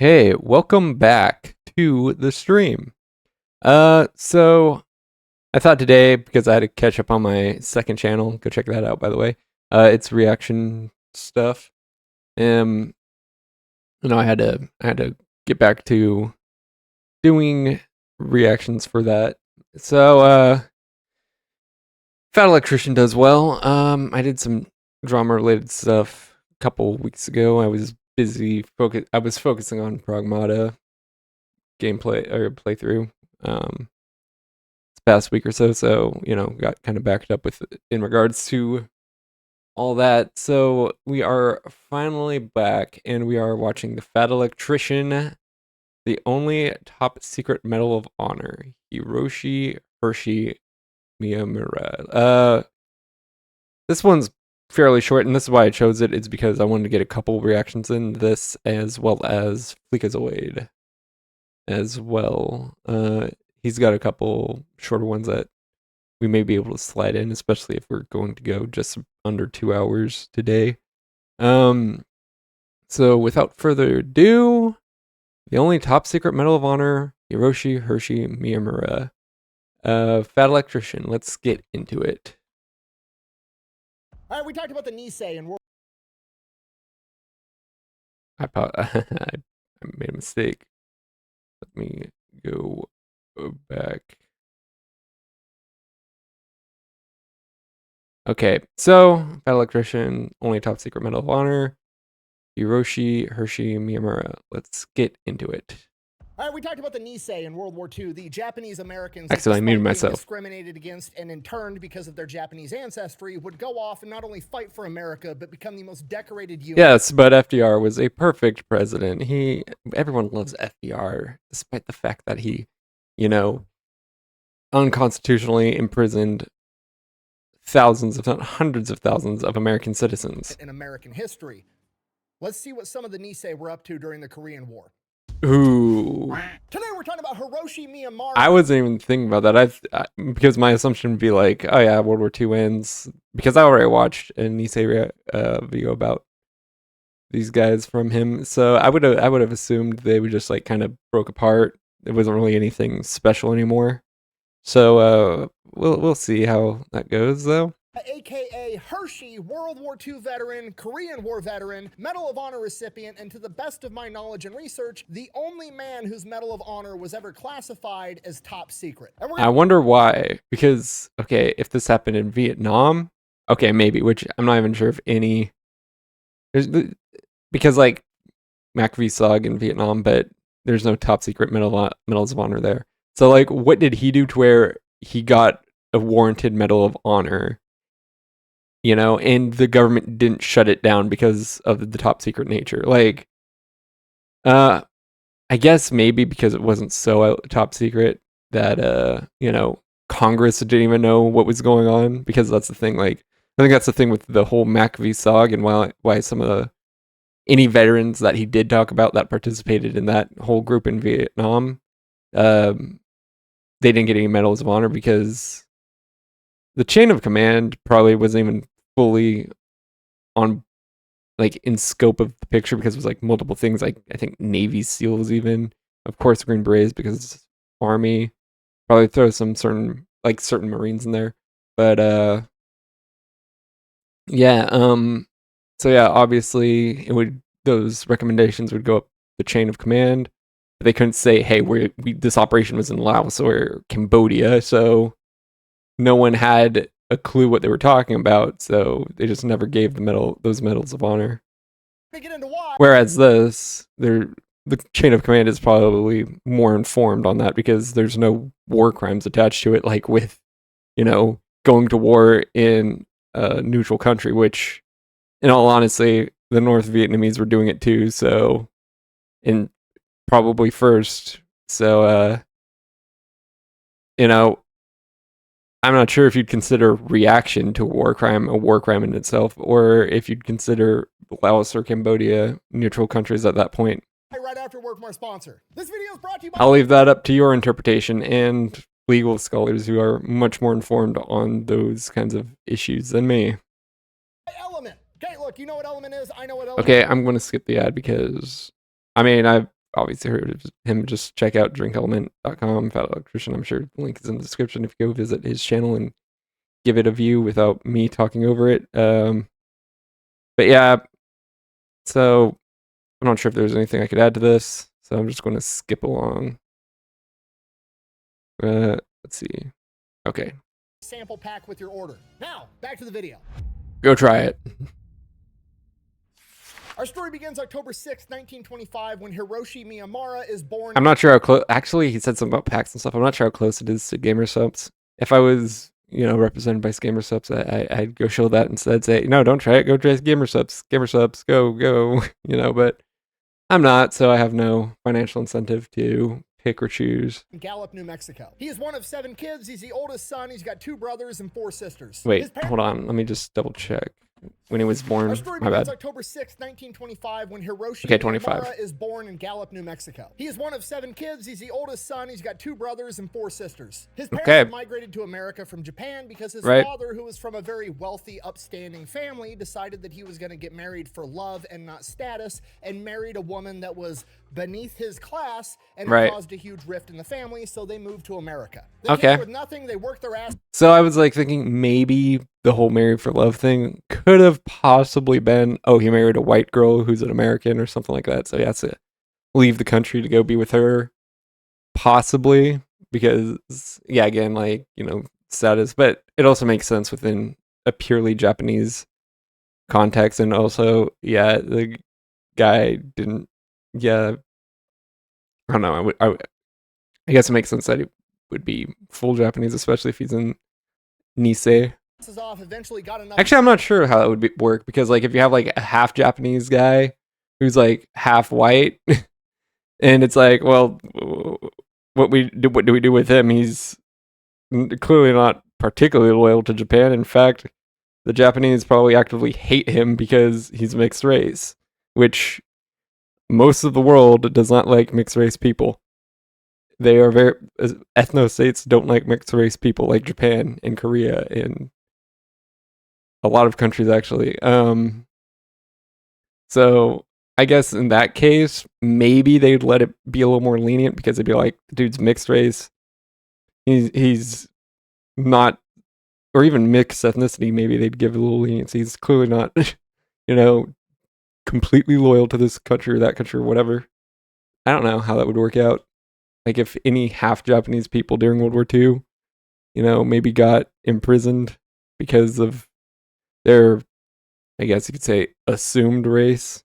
Okay, welcome back to the stream. So I thought today, because I had to catch up on my second channel, go check that out by the way. It's reaction stuff. I had to get back to doing reactions for that. So Fat Electrician does well. I did some drama related stuff a couple weeks ago. I was focusing on Pragmata gameplay or playthrough this past week or so. So got kind of backed up with in regards to all that. So we are finally back, and we are watching the Fat Electrician, the only top secret Medal of Honor, Hiroshi Hershey Miyamura. This one's fairly short, and this is why I chose it. It's because I wanted to get a couple reactions in this, as well as Freakazoid as well. He's got a couple shorter ones that we may be able to slide in, especially if we're going to go just under 2 hours today. So without further ado, the only top secret Medal of Honor, Hiroshi Hershey Miyamura. Fat Electrician, let's get into it. All right, we talked about the Nisei and I made a mistake. Let me go back. Okay, so Fat Electrician, only top secret Medal of Honor, Hiroshi Hershey Miyamura. Let's get into it. All right, we talked about the Nisei in World War II. The Japanese Americans, Actually, I muted being myself. discriminated against and interned because of their Japanese ancestry, would go off and not only fight for America, but become the most decorated unit. Yes, but FDR was a perfect president. Everyone loves FDR, despite the fact that he, unconstitutionally imprisoned thousands, if not hundreds of thousands of American citizens. In American history. Let's see what some of the Nisei were up to during the Korean War. Ooh. Today we're talking about Hiroshi Miyamura. I wasn't even thinking about that. Because my assumption would be like, oh yeah, World War II ends. Because I already watched a Nisei video about these guys from him, so I would have assumed they would just like kind of broke apart. It wasn't really anything special anymore. So we'll see how that goes though. AKA Hershey, World War II veteran, Korean War veteran, Medal of Honor recipient, and to the best of my knowledge and research, the only man whose Medal of Honor was ever classified as top secret. I wonder why, because, okay, if this happened in Vietnam, okay, maybe, which I'm not even sure if any, because like MACV-SOG in Vietnam, but there's no top secret medals of honor there. So like, what did he do to where he got a warranted Medal of Honor? And the government didn't shut it down because of the top secret nature. Like, I guess maybe because it wasn't so top secret that, Congress didn't even know what was going on, because that's the thing. Like, I think that's the thing with the whole MACV-SOG, and why some of any veterans that he did talk about that participated in that whole group in Vietnam, they didn't get any medals of honor, because the chain of command probably wasn't even fully on, like, in scope of the picture, because it was like multiple things, like I think Navy SEALs, even, of course, Green Berets because it's Army, probably throw some certain Marines in there, but yeah, so yeah, obviously those recommendations would go up the chain of command, but they couldn't say, hey, this operation was in Laos or Cambodia, so no one had a clue what they were talking about, so they just never gave those medals of honor. Whereas the chain of command is probably more informed on that, because there's no war crimes attached to it, like with, going to war in a neutral country, which, in all honesty, the North Vietnamese were doing it too, so, and probably first, so, I'm not sure if you'd consider reaction to a war crime in itself, or if you'd consider Laos or Cambodia neutral countries at that point. Right after word from our sponsor. This video is brought to you by... I'll leave that up to your interpretation and legal scholars who are much more informed on those kinds of issues than me. Element. Okay, look, you know what Element is. I know what Element is. Okay, I'm going to skip the ad because, I mean, I've obviously heard of him, just check out drinkelement.com, Fat Electrician. I'm sure the link is in the description if you go visit his channel and give it a view without me talking over it. But yeah, so I'm not sure if there's anything I could add to this, so I'm just going to skip along. Let's see. Okay. Sample pack with your order. Now, back to the video. Go try it. Our story begins October 6, 1925, when Hiroshi Miyamura is born. I'm not sure how close. Actually, he said something about packs and stuff. I'm not sure how close it is to GamerSupps. If I was, represented by GamerSupps, I'd go show that instead. Say, no, don't try it. Go try GamerSupps. GamerSupps, go. But I'm not, so I have no financial incentive to pick or choose. Gallup, New Mexico. He is one of 7 kids. He's the oldest son. He's got 2 brothers and 4 sisters. Wait, hold on. Let me just double check. When he was born, Our story my begins bad. October 6, 1925, when Hiroshi Okay, 25. Miyamura is born in Gallup, New Mexico. He is one of 7 kids. He's the oldest son. He's got 2 brothers and 4 sisters. His parents had migrated to America from Japan because his father, who was from a very wealthy, upstanding family, decided that he was going to get married for love and not status, and married a woman that was beneath his class, and it caused a huge rift in the family, so they moved to America. They came with nothing. They worked their ass. So I was like thinking maybe the whole married for love thing could have possibly been, oh, he married a white girl who's an American or something like that, so he has to leave the country to go be with her, possibly, because again, status, but it also makes sense within a purely Japanese context. And also, the guy didn't, I don't know, I guess it makes sense that he would be full Japanese, especially if he's in Nisei. Actually, I'm not sure how that would work, because if you have a half Japanese guy who's half white, and it's well, what do we do with him? He's clearly not particularly loyal to Japan. In fact, the Japanese probably actively hate him because he's mixed race, which most of the world does not like mixed race people. They are ethno-states don't like mixed race people, like Japan and Korea and a lot of countries, actually. So I guess in that case, maybe they'd let it be a little more lenient, because they'd be like, the dude's mixed race. He's not, or even mixed ethnicity, maybe they'd give a little leniency. He's clearly not, completely loyal to this country or that country or whatever. I don't know how that would work out. If any half Japanese people during World War II, maybe got imprisoned because of their, I guess you could say, assumed race.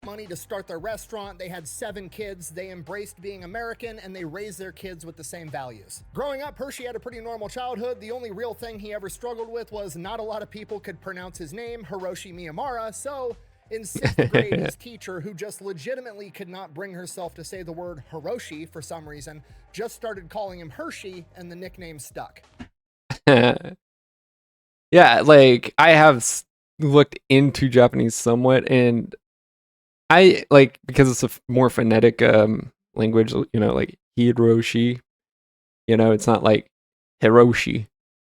Money to start their restaurant. They had 7 kids. They embraced being American, and they raised their kids with the same values. Growing up, Hershey had a pretty normal childhood. The only real thing he ever struggled with was not a lot of people could pronounce his name, Hiroshi Miyamura, so in 6th grade, his teacher, who just legitimately could not bring herself to say the word Hiroshi for some reason, just started calling him Hershey, and the nickname stuck. Yeah, I have looked into Japanese somewhat, and I because it's a more phonetic language, Hiroshi, it's not like Hiroshi,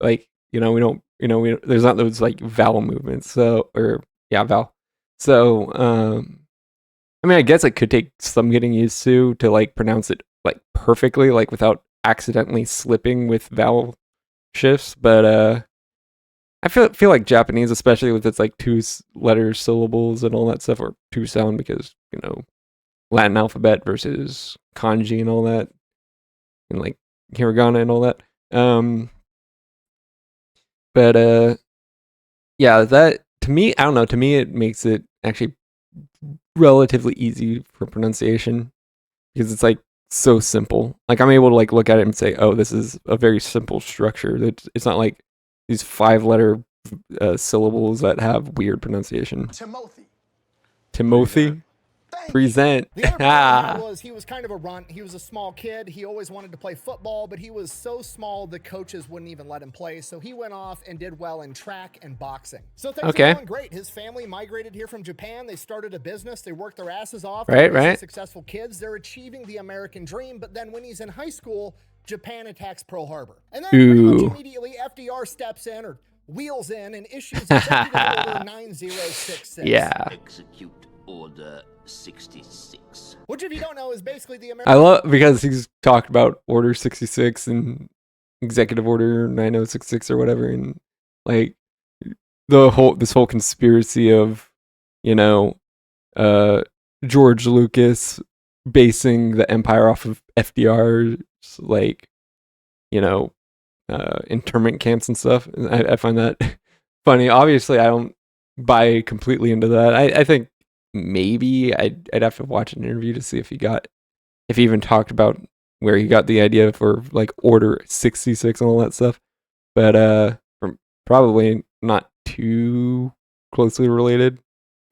we don't, there's not those vowel movements, so, or vowel. So, I mean, I guess it could take some getting used to pronounce it perfectly, without accidentally slipping with vowel shifts. But I feel like Japanese, especially with its 2-letter syllables and all that stuff, or 2-sound, because Latin alphabet versus kanji and all that, and hiragana and all that. But that, to me, I don't know. To me, it makes it actually relatively easy for pronunciation, because it's so simple. I'm able to look at it and say, oh, this is a very simple structure. It's not these 5-letter syllables that have weird pronunciation. Timothy. Present. The other problem was he was kind of a runt. He was a small kid. He always wanted to play football, but he was so small the coaches wouldn't even let him play. So he went off and did well in track and boxing. So things are going great. His family migrated here from Japan. They started a business. They worked their asses off. Right. Successful kids. They're achieving the American dream. But then when he's in high school, Japan attacks Pearl Harbor. And then pretty much immediately FDR steps in, or wheels in, and issues Executive Order 9066. Execute Order 66. Which, if you don't know, is basically the I American. love because he's talked about Order 66 and Executive Order 9066 or whatever, and like this whole conspiracy of, you know, George Lucas basing the Empire off of FDR's, like, you know, internment camps and stuff. I find that funny. Obviously, I don't buy completely into that. I think maybe I'd have to watch an interview to see if he even talked about where he got the idea for like Order 66 and all that stuff. But probably not too closely related.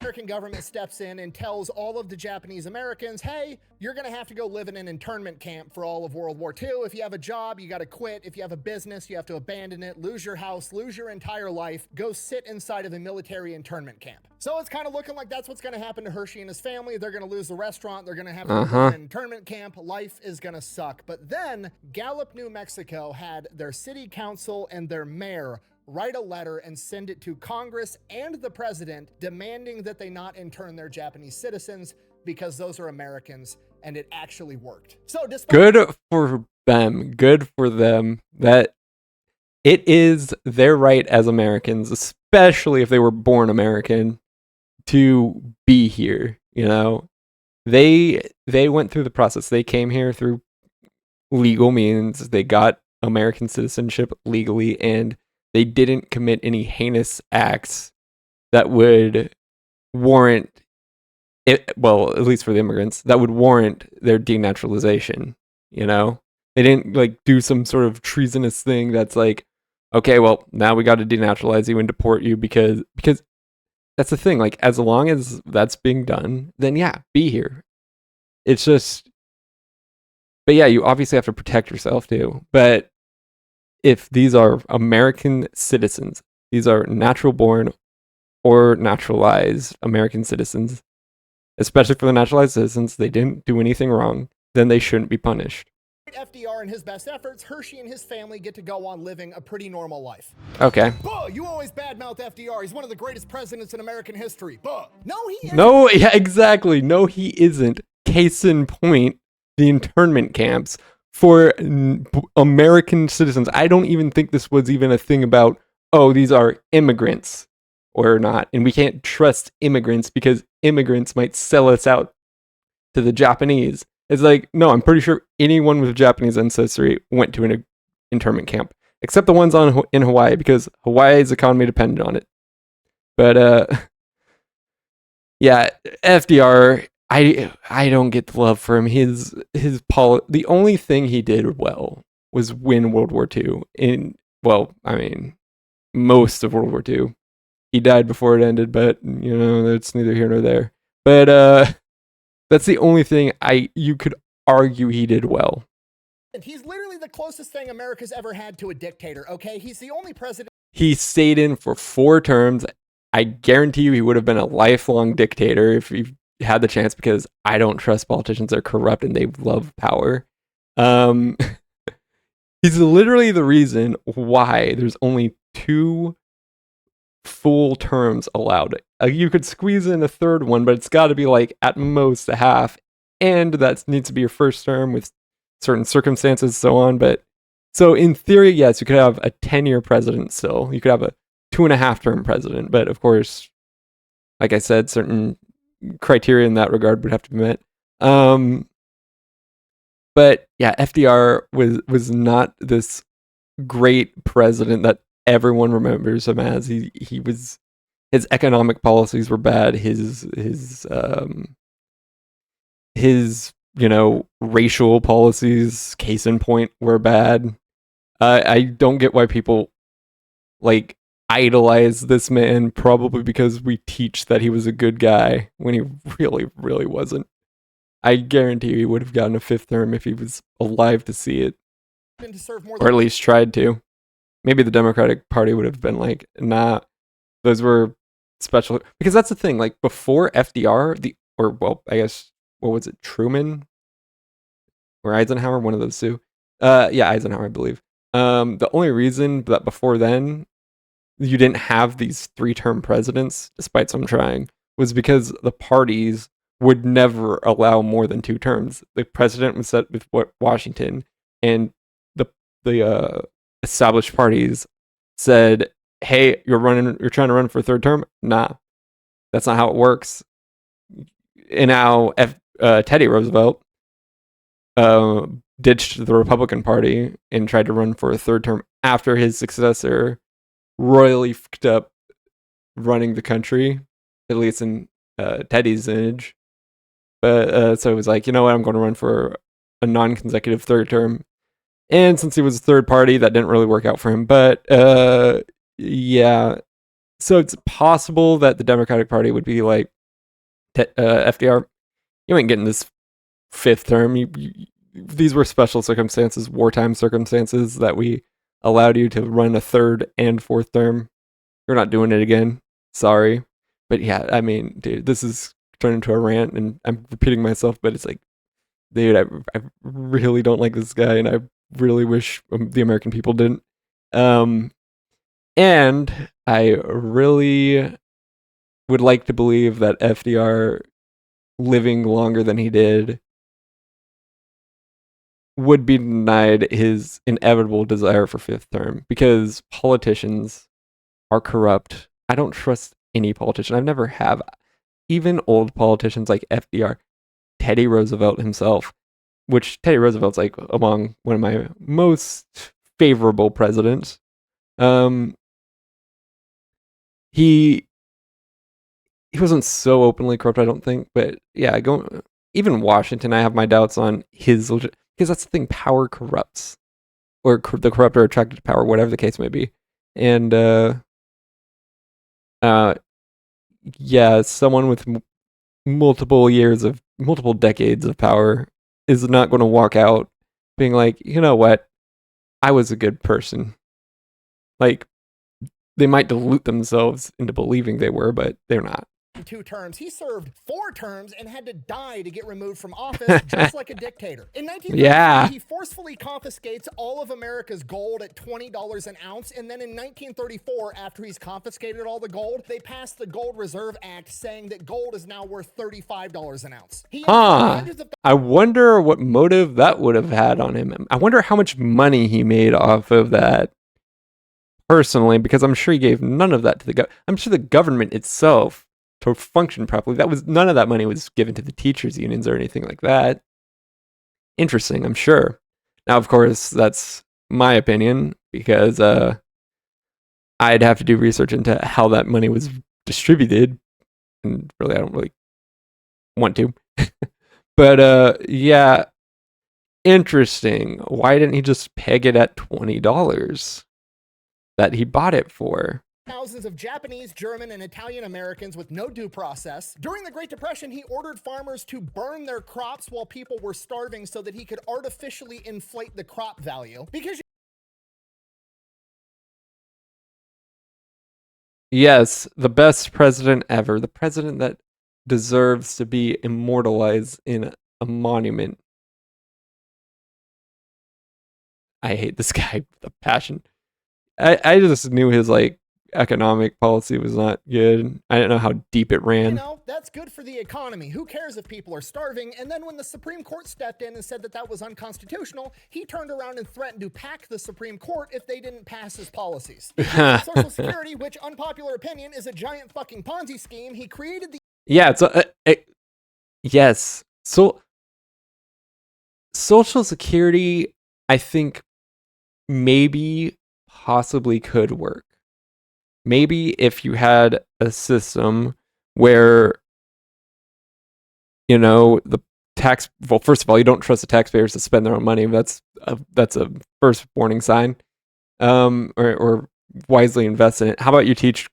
American government steps in and tells all of the Japanese Americans, hey, you're going to have to go live in an internment camp for all of World War II. If you have a job, you got to quit. If you have a business, you have to abandon it, lose your house, lose your entire life, go sit inside of a military internment camp. So it's kind of looking like that's what's going to happen to Hershey and his family. They're going to lose the restaurant. They're going to have to live in an internment camp. Life is going to suck. But then Gallup, New Mexico had their city council and their mayor write a letter and send it to Congress and the president demanding that they not intern their Japanese citizens because those are Americans, and it actually worked. So good for them that it is their right as Americans, especially if they were born American, to be here. You know, they went through the process. They came here through legal means. They got American citizenship legally, and they didn't commit any heinous acts that would warrant it. Well, at least for the immigrants, that would warrant their denaturalization. You know, they didn't like do some sort of treasonous thing that's like, okay, well, now we got to denaturalize you and deport you because that's the thing. Like, as long as that's being done, then yeah, be here. It's just, but yeah, you obviously have to protect yourself too. But if these are American citizens, these are natural born or naturalized American citizens, especially for the naturalized citizens, they didn't do anything wrong, then they shouldn't be punished. FDR and his best efforts, Hershey and his family get to go on living a pretty normal life. Okay. Buh, you always badmouth FDR. He's one of the greatest presidents in American history. Buh. No, he isn't. No, yeah, exactly. No, he isn't. Case in point, the internment camps for American citizens. I don't even think this was even a thing about, oh, these are immigrants or not. And we can't trust immigrants because immigrants might sell us out to the Japanese. It's like, no, I'm pretty sure anyone with Japanese ancestry went to an internment camp, except the ones in Hawaii, because Hawaii's economy depended on it. But yeah, FDR, I don't get the love for him. The only thing he did well was win World War II. Most of World War II. He died before it ended, but you know, that's neither here nor there. But that's the only thing you could argue he did well. He's literally the closest thing America's ever had to a dictator, okay? He's the only president. He stayed in for 4 terms. I guarantee you he would have been a lifelong dictator if he had the chance, because I don't trust politicians. They're corrupt and they love power. He's literally the reason why there's only 2 full terms allowed. You could squeeze in a third one, but it's got to be like at most a half, and that needs to be your first term with certain circumstances, so on. But so in theory, yes, you could have a 10-year president still. You could have a 2.5 term president, but of course, like I said, certain criteria in that regard would have to be met. But yeah, FDR was not this great president that everyone remembers him as. He was, his economic policies were bad. His racial policies, case in point, were bad. I don't get why people like idolize this man, probably because we teach that he was a good guy when he really, really wasn't. I guarantee he would have gotten a 5th term if he was alive to see it. To serve more or at least tried to. Maybe the Democratic Party would have been like, nah, those were special. Because that's the thing, like before FDR, what was it, Truman? Or Eisenhower, one of those two. Yeah, Eisenhower, I believe. The only reason that before then you didn't have these 3-term presidents, despite some trying, was because the parties would never allow more than 2 terms. The president was set with Washington, and the established parties said, "Hey, you're trying to run for a 3rd term? Nah, that's not how it works." And now Teddy Roosevelt ditched the Republican Party and tried to run for a 3rd term after his successor royally fucked up running the country, at least in Teddy's image. But so it was like, you know what, I'm going to run for a non-consecutive 3rd term. And since he was a 3rd party, that didn't really work out for him. But yeah, so it's possible that the Democratic Party would be like, FDR, you ain't getting this 5th term. These were special circumstances, wartime circumstances, that we allowed you to run a 3rd and 4th term. You're not doing it again. Sorry. But yeah, I mean, dude, this is turned into a rant, and I'm repeating myself, but it's like, dude, I really don't like this guy, and I really wish the American people didn't. And I really would like to believe that FDR, living longer than he did, would be denied his inevitable desire for 5th term, because politicians are corrupt. I don't trust any politician. I've never have. Even old politicians like FDR, Teddy Roosevelt himself, which Teddy Roosevelt's like among one of my most favorable presidents. He wasn't so openly corrupt, I don't think, but yeah, even Washington, I have my doubts on his because that's the thing, power corrupts, or the corrupt are attracted to power, whatever the case may be. And yeah, someone with multiple decades of power is not going to walk out being like, you know what, I was a good person. Like, they might dilute themselves into believing they were, but they're not. 2 terms. He served 4 terms and had to die to get removed from office, just like a dictator. In 1933, he forcefully confiscates all of America's gold at $20 an ounce, and then in 1934, after he's confiscated all the gold, they passed the Gold Reserve Act saying that gold is now worth $35 an ounce. I wonder what motive that would have had on him. I wonder how much money he made off of that personally, because I'm sure he gave none of that to the I'm sure the government itself, to function properly, none of that money was given to the teachers' unions or anything like that. Interesting, I'm sure. Now, of course, that's my opinion, because I'd have to do research into how that money was distributed, and really, I don't really want to. But yeah, interesting. Why didn't he just peg it at $20 that he bought it for? Thousands of Japanese, German, and Italian Americans with no due process. During the Great Depression, he ordered farmers to burn their crops while people were starving so that he could artificially inflate the crop value. Because yes, the best president ever. The president that deserves to be immortalized in a monument. I hate this guy with a passion. I just knew his economic policy was not good. I didn't know how deep it ran. You know, that's good for the economy. Who cares if people are starving? And then when the Supreme Court stepped in and said that that was unconstitutional, he turned around and threatened to pack the Supreme Court if they didn't pass his policies. Social Security, which, unpopular opinion, is a giant fucking Ponzi scheme. He created the... Yeah, yes. So, Social Security, I think, maybe possibly could work. Maybe if you had a system where, the well, first of all, you don't trust the taxpayers to spend their own money. That's a first warning sign. Or wisely invest in it. How about you teach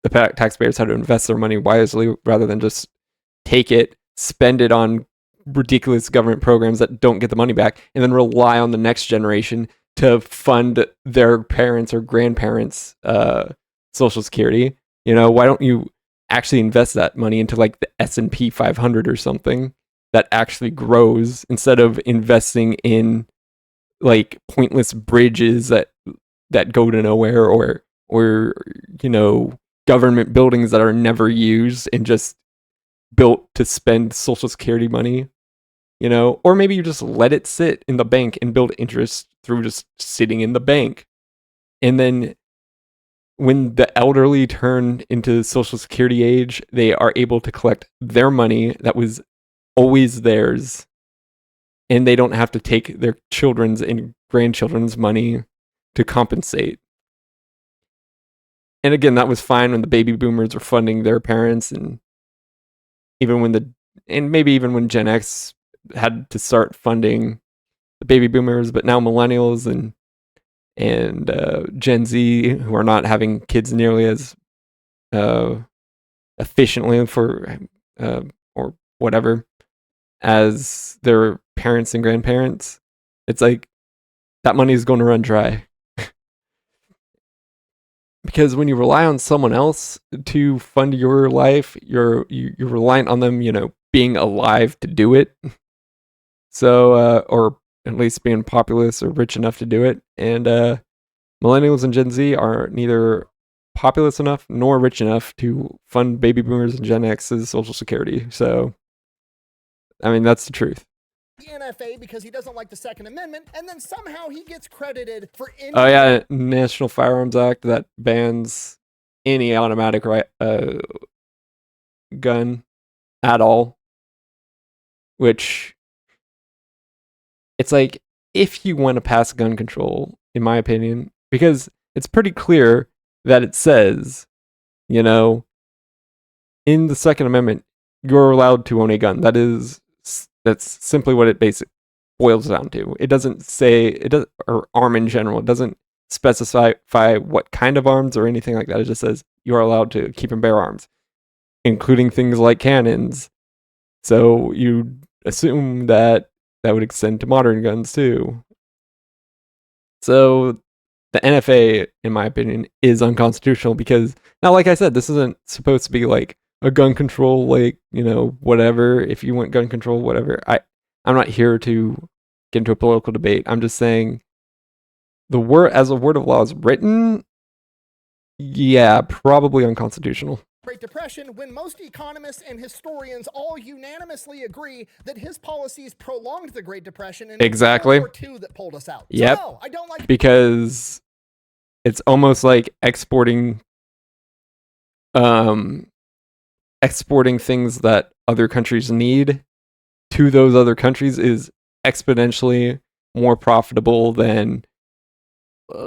the taxpayers how to invest their money wisely rather than just take it, spend it on ridiculous government programs that don't get the money back, and then rely on the next generation to fund their parents' or grandparents' Social Security. Why don't you actually invest that money into the S&P 500 or something that actually grows, instead of investing in pointless bridges that go to nowhere, or government buildings that are never used and just built to spend Social Security money, you know, or maybe you just let it sit in the bank and build interest through just sitting in the bank. And then when the elderly turn into Social Security age, they are able to collect their money that was always theirs, and they don't have to take their children's and grandchildren's money to compensate. And again, that was fine when the baby boomers were funding their parents, and maybe even when Gen X had to start funding the baby boomers, but now millennials and Gen Z, who are not having kids nearly as efficiently for or whatever as their parents and grandparents, it's like that money is going to run dry. Because when you rely on someone else to fund your life, you're reliant on them, you know, being alive to do it. So, or at least being populous or rich enough to do it. And millennials and Gen Z are neither populous enough nor rich enough to fund baby boomers and Gen X's Social Security. So, I mean, that's the truth. The NFA because he doesn't like the Second Amendment, and then somehow he gets credited for. Oh yeah, National Firearms Act that bans any automatic gun at all. Which, it's like, if you want to pass gun control, in my opinion, because it's pretty clear that it says, you know, in the Second Amendment, you're allowed to own a gun. That's simply what it basically boils down to. It doesn't say or arm in general. It doesn't specify what kind of arms or anything like that. It just says you are allowed to keep and bear arms, including things like cannons. So you assume that would extend to modern guns too. So the NFA, in my opinion, is unconstitutional because now, like I said, this isn't supposed to be like a gun control, like, you know, whatever. If you want gun control, whatever. I'm not here to get into a political debate. I'm just saying as a word of law is written, yeah, probably unconstitutional. Great Depression, when most economists and historians all unanimously agree that his policies prolonged the Great Depression and exactly. World War II that pulled us out. Yep. So no, I don't like because it's almost like exporting things that other countries need to those other countries is exponentially more profitable than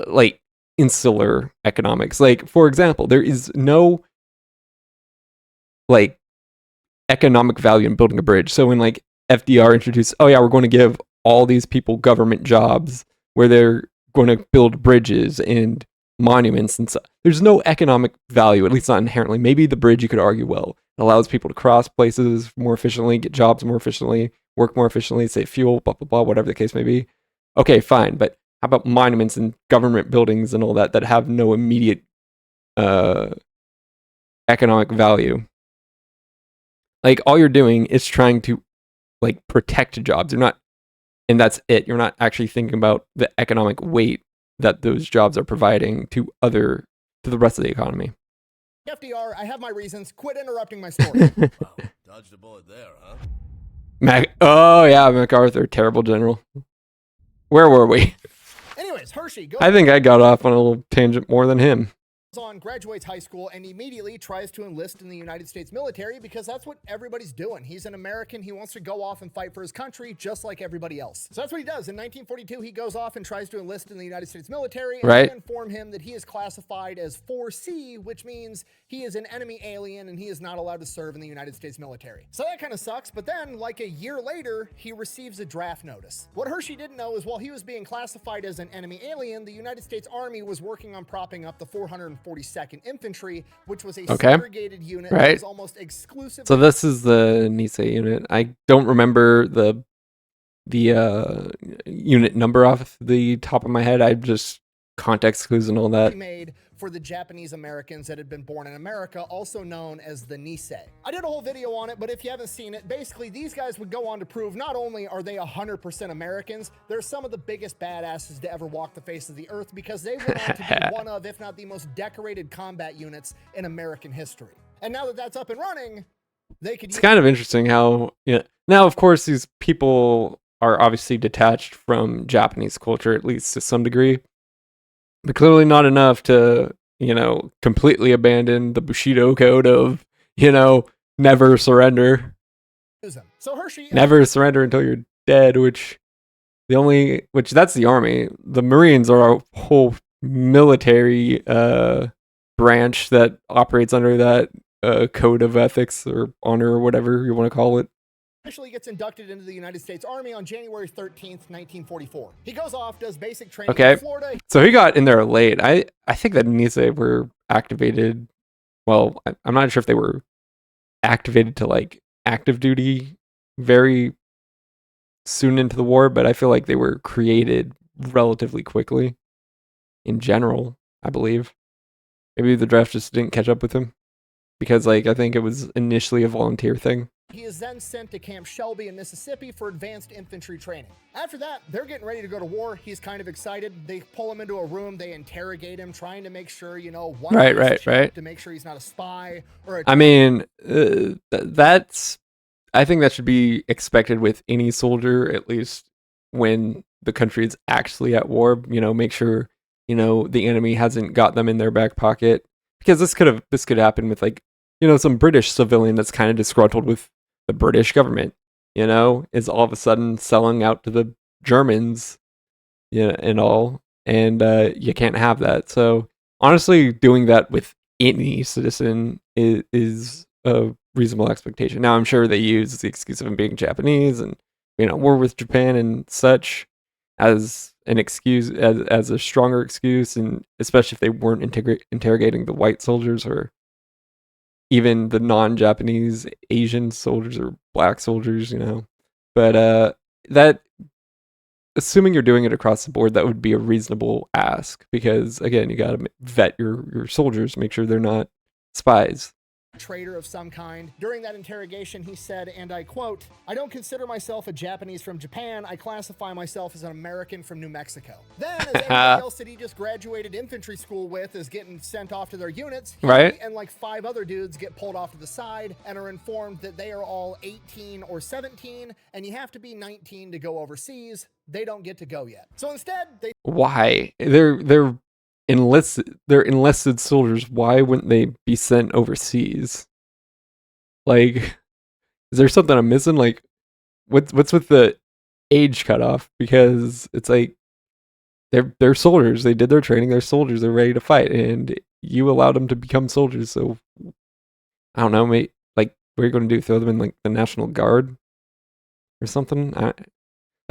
like insular economics. Like, for example, there is no like economic value in building a bridge. So when like FDR introduced, oh yeah, we're going to give all these people government jobs where they're going to build bridges and monuments and stuff. There's no economic value, at least not inherently. Maybe the bridge, you could argue, well, it allows people to cross places more efficiently, get jobs more efficiently, work more efficiently, save fuel, blah, blah, blah, whatever the case may be. Okay, fine. But how about monuments and government buildings and all that have no immediate economic value? Like, all you're doing is trying to like protect jobs. You're not, and that's it. You're not actually thinking about the economic weight that those jobs are providing to the rest of the economy. FDR, I have my reasons. Quit interrupting my story. Wow, dodged a bullet there, huh? Oh yeah, MacArthur, terrible general. Where were we? Anyways, Hershey goes I think I got off on a little tangent more than him. on, graduates high school, and immediately tries to enlist in the United States military because that's what everybody's doing. He's an American. He wants to go off and fight for his country just like everybody else. So that's what he does. In 1942, he goes off and tries to enlist in the United States military, and right. they inform him that he is classified as 4C, which means he is an enemy alien and he is not allowed to serve in the United States military. So that kind of sucks, but then, like a year later, he receives a draft notice. What Hershey didn't know is while he was being classified as an enemy alien, the United States Army was working on propping up the 442nd Infantry, which was a segregated unit that was almost exclusively... So this is the Nisei unit. I don't remember the unit number off the top of my head. I just context clues and all that. Made for the Japanese Americans that had been born in America, also known as the Nisei. I did a whole video on it, but if you haven't seen it, basically these guys would go on to prove not only are they 100% Americans, they're some of the biggest badasses to ever walk the face of the earth because they went on to be one of, if not the most decorated combat units in American history. And now that that's up and running, They could It's kind of interesting how, yeah. Now, of course, these people are obviously detached from Japanese culture, at least to some degree, but clearly not enough to, completely abandon the Bushido code of, never surrender. use them. So Hershey Never surrender until you're dead, which that's the army. The Marines are a whole military branch that operates under that code of ethics or honor or whatever you want to call it. officially gets inducted into the United States Army on January 13th, 1944. He goes off, does basic training Okay. in Florida. So he got in there late. I think that means they were activated. Well, I'm not sure if they were activated to like active duty very soon into the war, but I feel like they were created relatively quickly in general, I believe. Maybe the draft just didn't catch up with him because I think it was initially a volunteer thing. He is then sent to Camp Shelby in Mississippi for advanced infantry training. After that, they're getting ready to go to war. He's kind of excited. They pull him into a room. They interrogate him, trying to make sure, Right. to make sure he's not a spy or a... I mean, I think that should be expected with any soldier, at least when the country is actually at war. Make sure, the enemy hasn't got them in their back pocket, because this could happen with some British civilian that's kind of disgruntled with the British government, is all of a sudden selling out to the Germans, and all, and you can't have that. So honestly, doing that with any citizen is a reasonable expectation. Now, I'm sure they use the excuse of him being Japanese and war with Japan and such as an excuse, as a stronger excuse, and especially if they weren't interrogating the white soldiers or even the non-Japanese Asian soldiers or black soldiers, But that, assuming you're doing it across the board, that would be a reasonable ask, because again, you got to vet your soldiers, make sure they're not spies. traitor of some kind. During that interrogation, he said, and I quote, "I don't consider myself a Japanese from Japan. I classify myself as an American from New Mexico." Then, as everybody else that he just graduated infantry school with is getting sent off to their units, he Right. and like 5 other dudes get pulled off to the side and are informed that they are all 18 or 17, and you have to be 19 to go overseas. They don't get to go yet. So instead, they... Why? They're enlisted soldiers. Why wouldn't they be sent overseas? Is there something I'm missing? What's with the age cutoff? Because it's they're soldiers. They did their training. They're soldiers. They're ready to fight, and you allowed them to become soldiers. So I don't know, mate. What are you going to do? Throw them in the National Guard or something?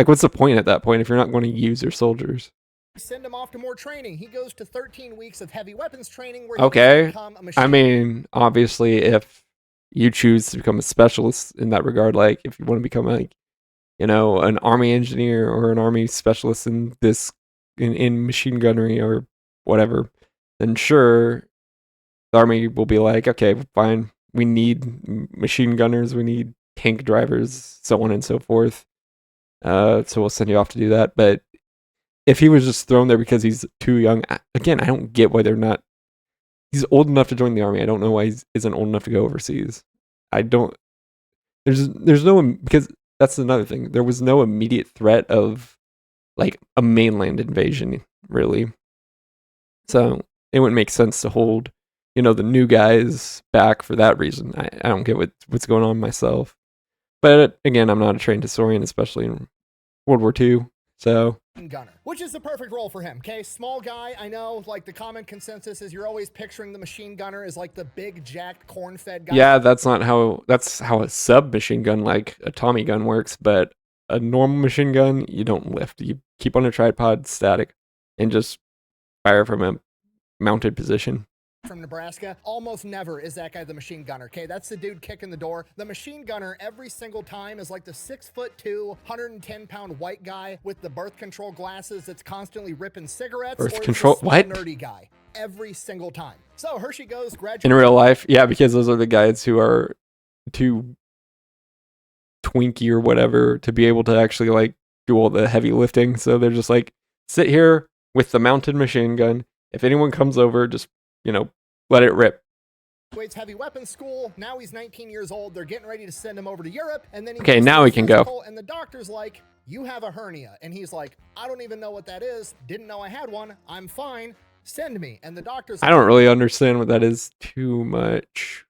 What's the point at that point if you're not going to use your soldiers? send him off to more training. He goes to 13 weeks of heavy weapons training where he Okay. can become a machine. I mean, obviously, if you choose to become a specialist in that regard, if you want to become an army engineer or an army specialist in this, in machine gunnery or whatever, then sure, the army will be like, okay, fine, we need machine gunners, we need tank drivers, so on and so forth. So we'll send you off to do that. But if he was just thrown there because he's too young, again, I don't get why they're not. He's old enough to join the army. I don't know why he isn't old enough to go overseas. I don't. There's no, because that's another thing. There was no immediate threat of a mainland invasion, really. So it wouldn't make sense to hold, the new guys back for that reason. I don't get what's going on myself. But again, I'm not a trained historian, especially in World War II. So gunner, which is the perfect role for him. Okay, small guy. I know, the common consensus is you're always picturing the machine gunner as the big jacked corn-fed guy. yeah, that's how a submachine gun like a Tommy gun works. But a normal machine gun, you don't lift. You keep on a tripod, static, and just fire from a mounted position. From Nebraska, almost never is that guy the machine gunner. Okay, that's the dude kicking the door. The machine gunner every single time is the 6'2", 110-pound white guy with the birth control glasses that's constantly ripping cigarettes. Birth or control? the small, What? Nerdy guy every single time. So Hershey goes graduate In real life, yeah, because those are the guys who are too twinky or whatever to be able to actually do all the heavy lifting. So they're just sit here with the mounted machine gun. If anyone comes over, just let it rip. graduates heavy weapons school. Now he's 19 years old. They're getting ready to send him over to Europe. And then he Okay, goes now to we the can go. physical, and the doctor's like, you have a hernia. And he's like, I don't even know what that is. Didn't know I had one. I'm fine. Send me. And the doctor's I don't really understand what that is too much.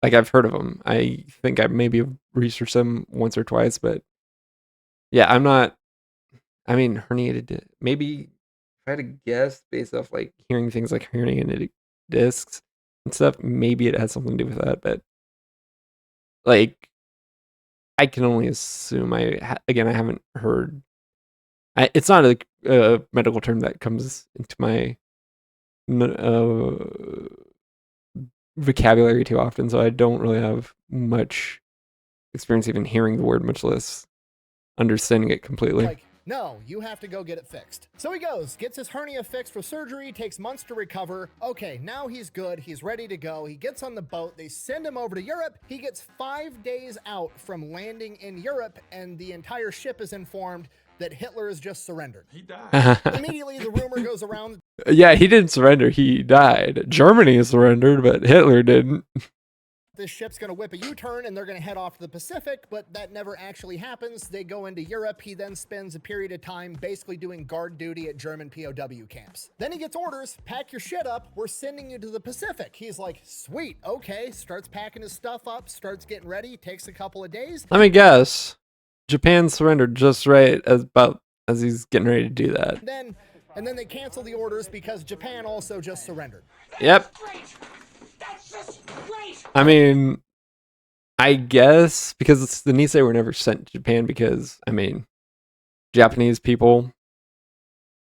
Like, I've heard of them. I think I maybe have researched them once or twice, but yeah, I'm not. I mean, herniated. Maybe if I had to guess based off like hearing things like herniated discs and stuff, maybe it has something to do with that. But like, I can only assume. Again, I haven't heard. It's not a medical term that comes into my vocabulary too often, so I don't really have much experience even hearing the word, much less understanding it completely. like, no, you have to go get it fixed. So he goes, gets his hernia fixed for surgery, takes months to recover. Okay, now he's good. He's ready to go. He gets on the boat. They send him over to Europe. He gets 5 days out from landing in Europe, and the entire ship is informed that Hitler has just surrendered. He died. Immediately, the rumor goes around Yeah, he didn't surrender. He died. Germany surrendered, but Hitler didn't. this ship's going to whip a U-turn and they're going to head off to the Pacific, but that never actually happens. They go into Europe. He then spends a period of time basically doing guard duty at German POW camps. Then he gets orders, pack your shit up. We're sending you to the Pacific. He's like, sweet, okay. Starts packing his stuff up, starts getting ready, takes a couple of days. Let me guess. Japan surrendered just right as he's getting ready to do that. And then they cancel the orders because Japan also just surrendered. Yep. That's just great. I mean, I guess because the Nisei were never sent to Japan because, I mean, Japanese people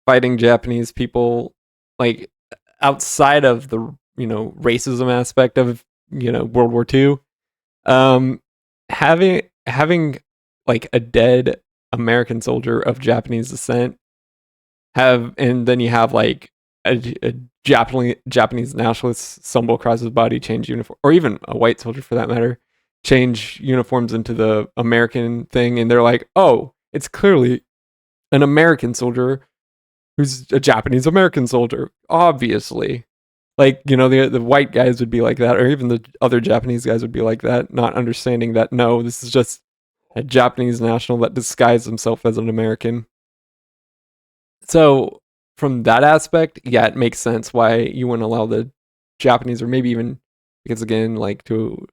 fighting Japanese people, like, outside of the, racism aspect of, World War II, having like a dead American soldier of Japanese descent and then you have like a Japanese nationalist stumble across his body, change uniform, or even a white soldier for that matter, change uniforms into the American thing, and they're like, oh, it's clearly an American soldier who's a Japanese American soldier, obviously. Like, the white guys would be like that, or even the other Japanese guys would be like that, not understanding that, no, this is just a Japanese national that disguised himself as an American. So, from that aspect, yeah, it makes sense why you wouldn't allow the Japanese, or maybe even, because again, like, to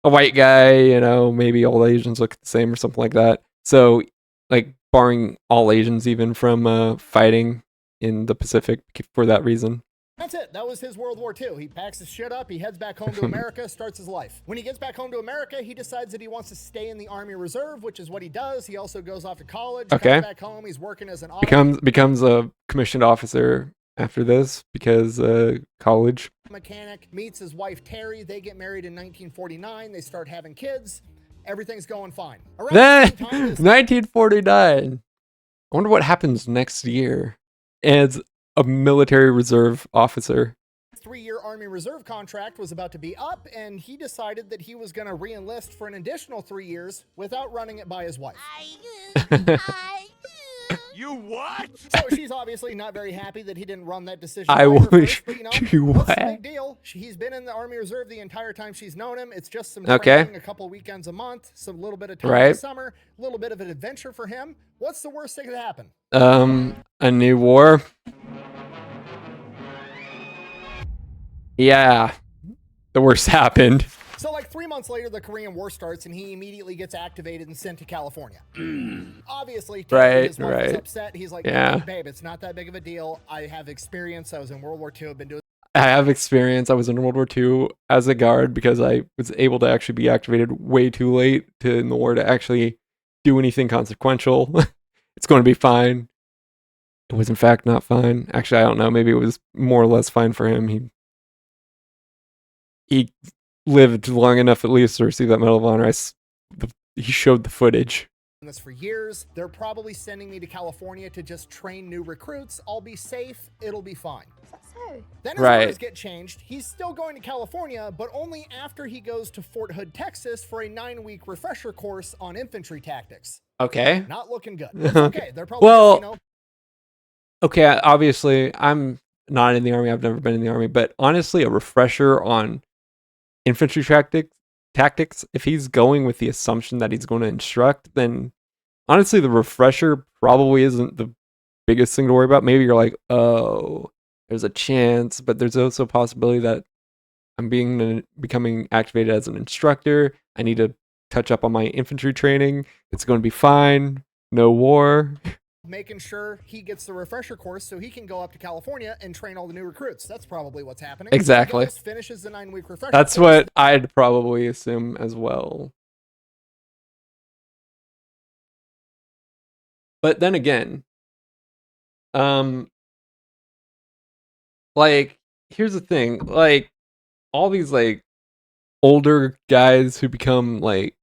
a white guy, maybe all Asians look the same or something like that. So, like, barring all Asians even from fighting in the Pacific for that reason. That's it. That was his World War II. He packs his shit up. He heads back home to America, starts his life. When he gets back home to America, he decides that he wants to stay in the Army Reserve, which is what he does. He also goes off to college, Okay. comes back home. He's working as an auto Becomes a commissioned officer after this because college. mechanic, meets his wife, Terry. They get married in 1949. They start having kids. Everything's going fine. Around Then, the same time, this 1949. I wonder what happens next year as a military reserve officer. 3-year Army Reserve contract was about to be up, and he decided that he was going to re-enlist for an additional 3 years without running it by his wife. You what? So she's obviously not very happy that he didn't run that decision. I by her wish first, but, you what's the what? big deal? He's been in the Army Reserve the entire time she's known him. It's just some Okay. training, a couple weekends a month, some little bit of time in Right. the summer, a little bit of an adventure for him. What's the worst thing that could happen? A new war. Yeah, the worst happened. So like 3 months later, the Korean War starts, and he immediately gets activated and sent to California. Obviously, his wife was upset. He's like, Yeah. babe, it's not that big of a deal. I have experience. I was in World War II. I've been doing I have experience. I was in World War II as a guard because I was able to actually be activated way too late in the war to actually do anything consequential. It's going to be fine. It was in fact not fine. Actually, I don't know. Maybe it was more or less fine for him. He lived long enough at least to receive that Medal of Honor. He showed the footage. this for years. They're probably sending me to California to just train new recruits. I'll be safe. It'll be fine. So, Then his Right. orders get changed. He's still going to California, but only after he goes to Fort Hood, Texas for a 9-week refresher course on infantry tactics. Okay. Not looking good. It's okay. They're probably, Well, Okay, obviously, I'm not in the Army. I've never been in the Army. But honestly, a refresher on infantry tactics, if he's going with the assumption that he's going to instruct, then honestly, the refresher probably isn't the biggest thing to worry about. Maybe you're like, oh, there's a chance, but there's also a possibility that I'm becoming activated as an instructor. I need to touch up on my infantry training. It's going to be fine. No war. Making sure he gets the refresher course so he can go up to California and train all the new recruits. That's probably what's happening. Exactly. He goes, finishes the 9-week refresher That's course. what I'd probably assume as well. But then again, like, here's the thing, like, all these, like, older guys who become, like,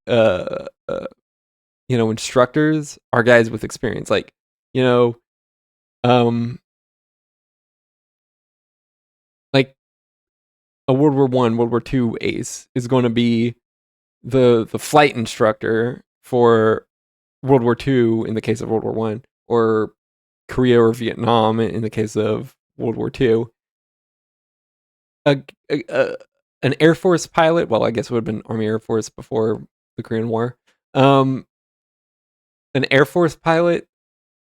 instructors are guys with experience. Like, like a World War I, World War II ace is going to be the flight instructor for World War II in the case of World War I, or Korea or Vietnam in the case of World War II. An Air Force pilot, well, I guess it would have been Army Air Force before the Korean War. An Air Force pilot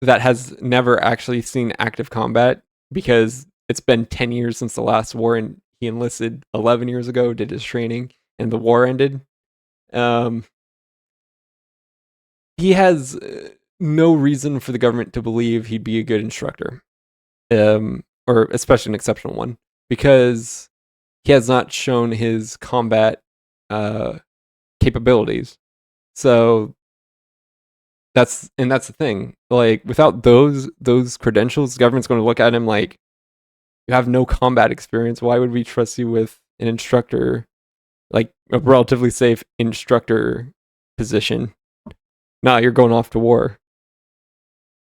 that has never actually seen active combat because it's been 10 years since the last war and he enlisted 11 years ago, did his training, and the war ended. He has no reason for the government to believe he'd be a good instructor, or especially an exceptional one, because he has not shown his combat capabilities. So that's the thing. Like, without those credentials, the government's going to look at him like, you have no combat experience. Why would we trust you with an instructor, like a relatively safe instructor position? No, you're going off to war.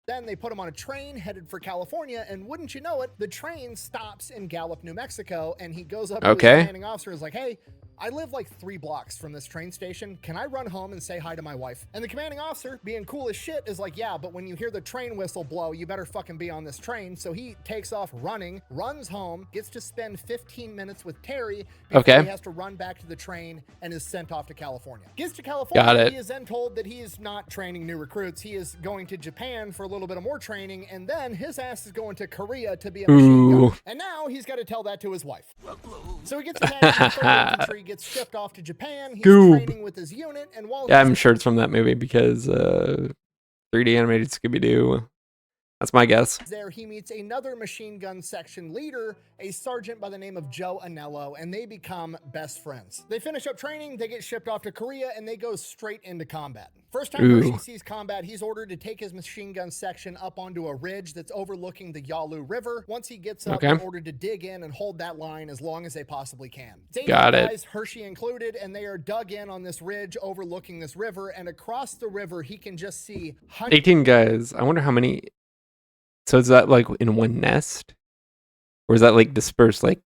Then they put him on a train headed for California, and wouldn't you know it, the train stops in Gallup, New Mexico, and he goes up to his commanding officer and is like, hey, I live like 3 blocks from this train station. Can I run home and say hi to my wife? And the commanding officer, being cool as shit, is like, yeah, but when you hear the train whistle blow, you better fucking be on this train. So he takes off running, runs home, gets to spend 15 minutes with Terry before he has to run back to the train and is sent off to California. Gets to California, he is then told that he is not training new recruits. He is going to Japan for a little bit of more training, and then his ass is going to Korea to be a machine gunner. And now he's got to tell that to his wife. So he gets attached to the infantry, gets shipped off to Japan. He's training with his unit, and while I'm sure it's from that movie because 3D animated Scooby-Doo. That's my guess. There, he meets another machine gun section leader, a sergeant by the name of Joe Anello, and they become best friends. They finish up training, they get shipped off to Korea, and they go straight into combat. First time Hershey sees combat, he's ordered to take his machine gun section up onto a ridge that's overlooking the Yalu River. Once he gets up, they're ordered to dig in and hold that line as long as they possibly can. Got it. Guys, Hershey included, and they are dug in on this ridge overlooking this river, and across the river, he can just see 18 guys. I wonder how many. So is that like in one nest? Or is that like dispersed? Like,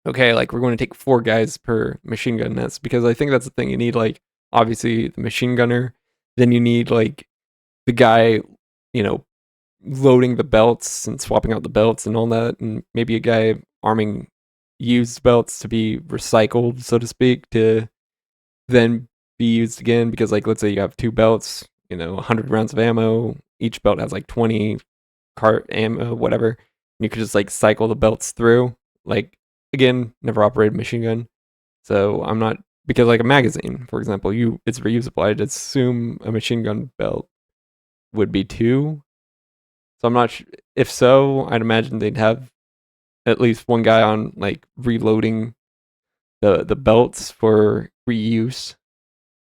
okay, like we're going to take 4 guys per machine gun nest, because I think that's the thing. You need, like, obviously the machine gunner, then you need like the guy, loading the belts and swapping out the belts and all that, and maybe a guy arming used belts to be recycled, so to speak, to then be used again, because, like, let's say you have 2 belts, 100 rounds of ammo, each belt has like 20 cart ammo, whatever, and you could just like cycle the belts through. Like, again, never operated a machine gun, so I'm not, because like a magazine, for example, it's reusable. I'd assume a machine gun belt would be 2, so I'm not if so, I'd imagine they'd have at least one guy on like reloading the belts for reuse.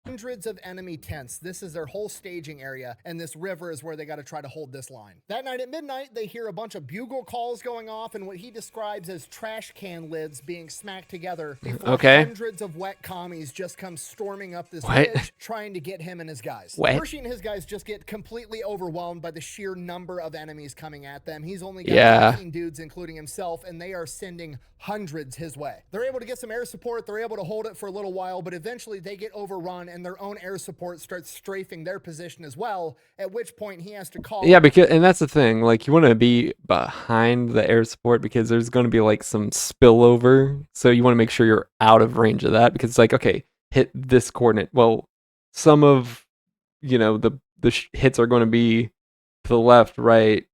Hundreds of enemy tents. This is their whole staging area, and this river is where they got to try to hold this line. That night at midnight, they hear a bunch of bugle calls going off and what he describes as trash can lids being smacked together before hundreds of wet commies just come storming up this ridge, trying to get him and his guys. Hershey and his guys just get completely overwhelmed by the sheer number of enemies coming at them. He's only got 15 dudes, including himself, and they are sending hundreds his way. They're able to get some air support. They're able to hold it for a little while, but eventually they get overrun, and and their own air support starts strafing their position as well, at which point he has to call. Yeah, because and that's the thing. Like you want to be behind the air support because there's going to be like some spillover. So you want to make sure you're out of range of that because it's like, okay, hit this coordinate. Well, some of the hits are going to be to the left, right,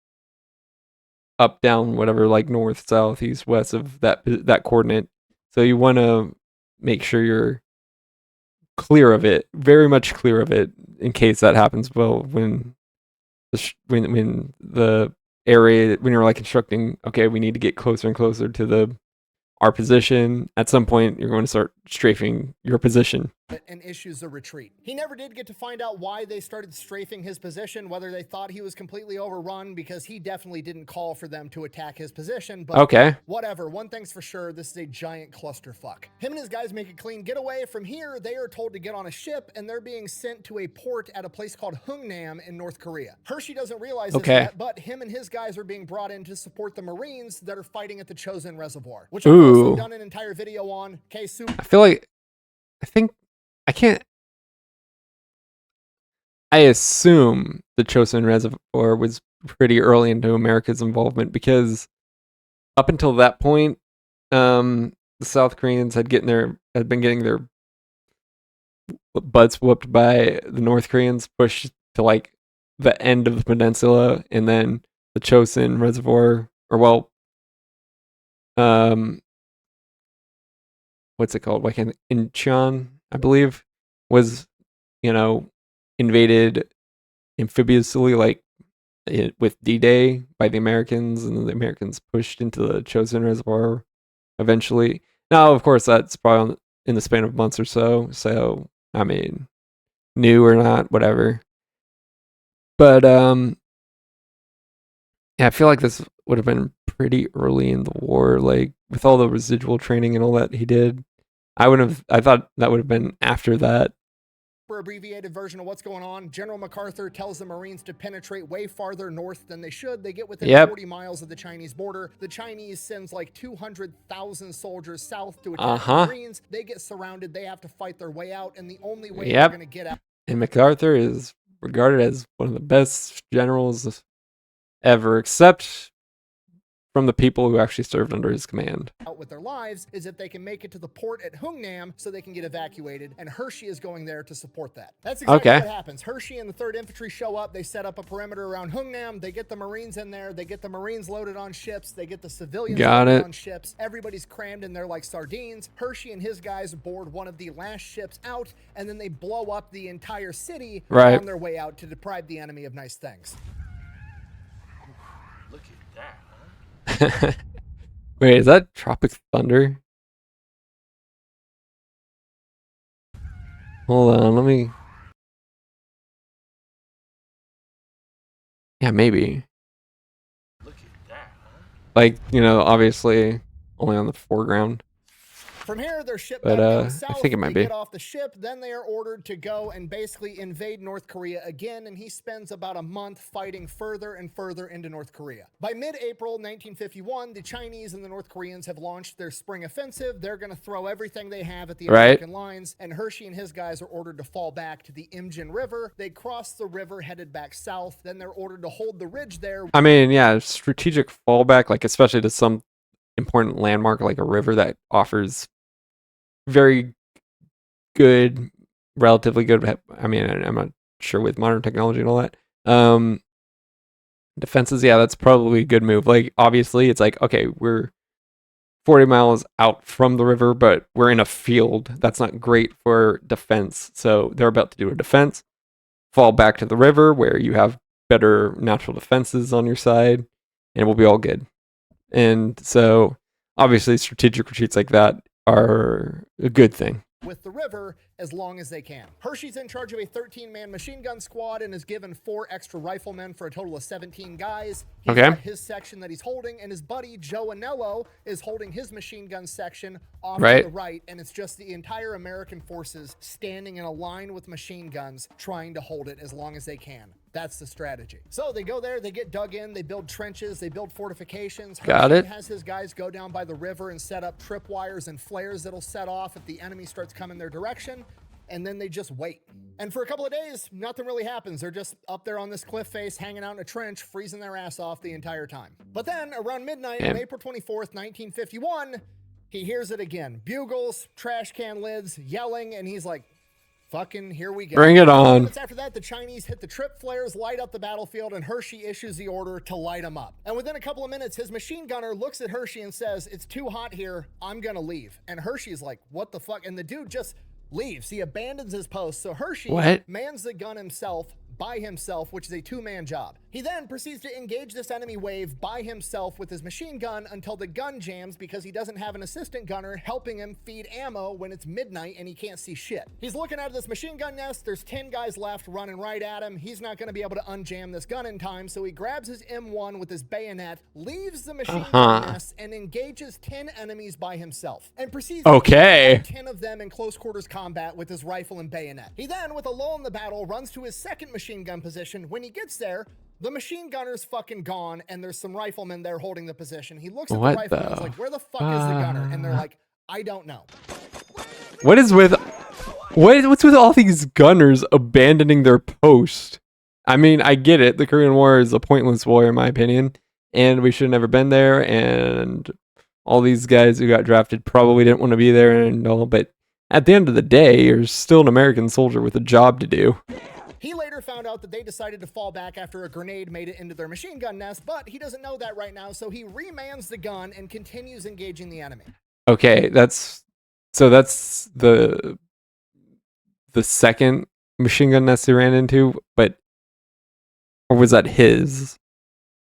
up, down, whatever, like north, south, east, west of that coordinate. So you want to make sure you're clear of it, very much clear of it, in case that happens. Well, when the area, when you're like constructing, okay, we need to get closer and closer to our position. At some point, you're going to start strafing your position. And issues a retreat. He never did get to find out why they started strafing his position, whether they thought he was completely overrun, because he definitely didn't call for them to attack his position. But Okay. whatever, one thing's for sure, this is a giant clusterfuck. Him and his guys make a clean getaway. From here, they are told to get on a ship, and they're being sent to a port at a place called Hungnam in North Korea. Hershey doesn't realize this yet, but him and his guys are being brought in to support the Marines that are fighting at the Chosin Reservoir, which I've also done an entire video on. I assume the Chosin Reservoir was pretty early into America's involvement because up until that point, the South Koreans had been getting their butts whooped by the North Koreans, pushed to like the end of the peninsula, and then the Chosin Reservoir, what's it called? Incheon, I believe, was, invaded amphibiously, like with D-Day by the Americans, and the Americans pushed into the Chosin Reservoir eventually. Now, of course, that's probably in the span of months or so. So, I mean, new or not, whatever. But yeah, I feel like this would have been pretty early in the war, like with all the residual training and all that he did. I thought that would have been after that. For abbreviated version of what's going on, General MacArthur tells the Marines to penetrate way farther north than they should. They get within 40 miles of the Chinese border. The Chinese sends like 200,000 soldiers south to attack the Marines. They get surrounded. They have to fight their way out, and the only way they're going to get out. And MacArthur is regarded as one of the best generals ever, except from the people who actually served under his command. Out with their lives is if they can make it to the port at Hungnam so they can get evacuated, and Hershey is going there to support that. That's exactly what happens. Hershey and the 3rd Infantry show up. They set up a perimeter around Hungnam. They get the Marines in there. They get the Marines loaded on ships. They get the civilians loaded on ships. Everybody's crammed in there like sardines. Hershey and his guys board one of the last ships out, and then they blow up the entire city on their way out to deprive the enemy of nice things. Look at that. Wait, is that Tropic Thunder? Hold on, let me... Yeah, maybe. Look at that, Like, obviously only on the foreground. From here, they're shipped back down south. I think it might be. Get off the ship, then they are ordered to go and basically invade North Korea again, and he spends about a month fighting further and further into North Korea. By mid-April 1951, the Chinese and the North Koreans have launched their spring offensive. They're going to throw everything they have at the American lines, and Hershey and his guys are ordered to fall back to the Imjin River. They cross the river, headed back south. Then they're ordered to hold the ridge there. I mean, yeah, strategic fallback, like especially to some important landmark like a river that offers very good, relatively good. I mean, I'm not sure with modern technology and all that. Defenses, yeah, that's probably a good move. Like, obviously, it's like, okay, we're 40 miles out from the river, but we're in a field. That's not great for defense. So they're about to do a defense, fall back to the river where you have better natural defenses on your side, and we'll be all good. And so, obviously, strategic retreats like that are a good thing. With the river as long as they can. Hershey's in charge of a 13-man machine gun squad and is given 4 extra riflemen for a total of 17 guys. He's got his section that he's holding, and his buddy Joe Anello is holding his machine gun section off to the right, and it's just the entire American forces standing in a line with machine guns trying to hold it as long as they can. That's the strategy. So they go there, they get dug in, they build trenches, they build fortifications. Hershey has his guys go down by the river and set up tripwires and flares that'll set off if the enemy starts coming their direction. and then they just wait. And for a couple of days, nothing really happens. They're just up there on this cliff face, hanging out in a trench, freezing their ass off the entire time. But then around midnight on April 24th, 1951, he hears it again. Bugles, trash can lids, yelling, and he's like, fucking here we go. Bring it on. Minutes after that, the Chinese hit the trip flares, light up the battlefield, and Hershey issues the order to light them up. And within a couple of minutes, his machine gunner looks at Hershey and says, it's too hot here, I'm gonna leave. And Hershey's like, what the fuck? And the dude just leaves. He abandons his post. So Hershey mans the gun himself, by himself, which is a two-man job. He then proceeds to engage this enemy wave by himself with his machine gun until the gun jams because he doesn't have an assistant gunner helping him feed ammo when it's midnight and he can't see shit. He's looking out of this machine gun nest. There's 10 guys left running right at him. He's not going to be able to unjam this gun in time, so he grabs his M1 with his bayonet, leaves the machine gun nest, and engages 10 enemies by himself, and proceeds to kill 10 of them in close quarters combat with his rifle and bayonet. He then, with a lull in the battle, runs to his second machine gun position. When he gets there, the machine gunner's fucking gone, and there's some riflemen there holding the position. He looks at the riflemen and is like, where the fuck is the gunner? And they're like, I don't know. What's with all these gunners abandoning their post? I mean, I get it. The Korean War is a pointless war, in my opinion, and we should have never been there, and all these guys who got drafted probably didn't want to be there and all, but at the end of the day, you're still an American soldier with a job to do. He later found out that they decided to fall back after a grenade made it into their machine gun nest, but he doesn't know that right now, so he remans the gun and continues engaging the enemy. Okay, that's the second machine gun nest he ran into, or was that his?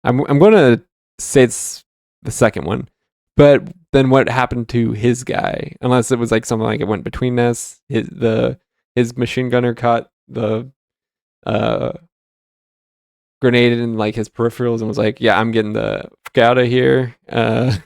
I'm gonna say it's the second one, but then what happened to his guy? Unless it was like something like it went between nests. His machine gunner caught the grenade in like his peripherals and was like, yeah, I'm getting the fuck out of here. But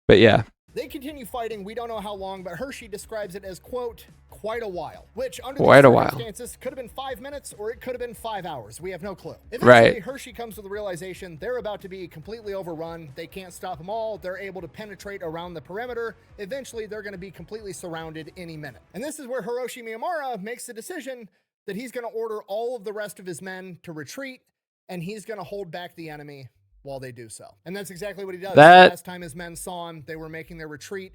yeah. They continue fighting. We don't know how long, but Hershey describes it as, quote, quite a while, which under quite these a while circumstances could have been 5 minutes or it could have been 5 hours. We have no clue. Eventually, Hershey comes to the realization they're about to be completely overrun. They can't stop them all. They're able to penetrate around the perimeter. Eventually, they're going to be completely surrounded any minute. And this is where Hiroshi Miyamura makes the decision that he's going to order all of the rest of his men to retreat, and he's going to hold back the enemy while they do so. And that's exactly what he does. That last time his men saw him, they were making their retreat.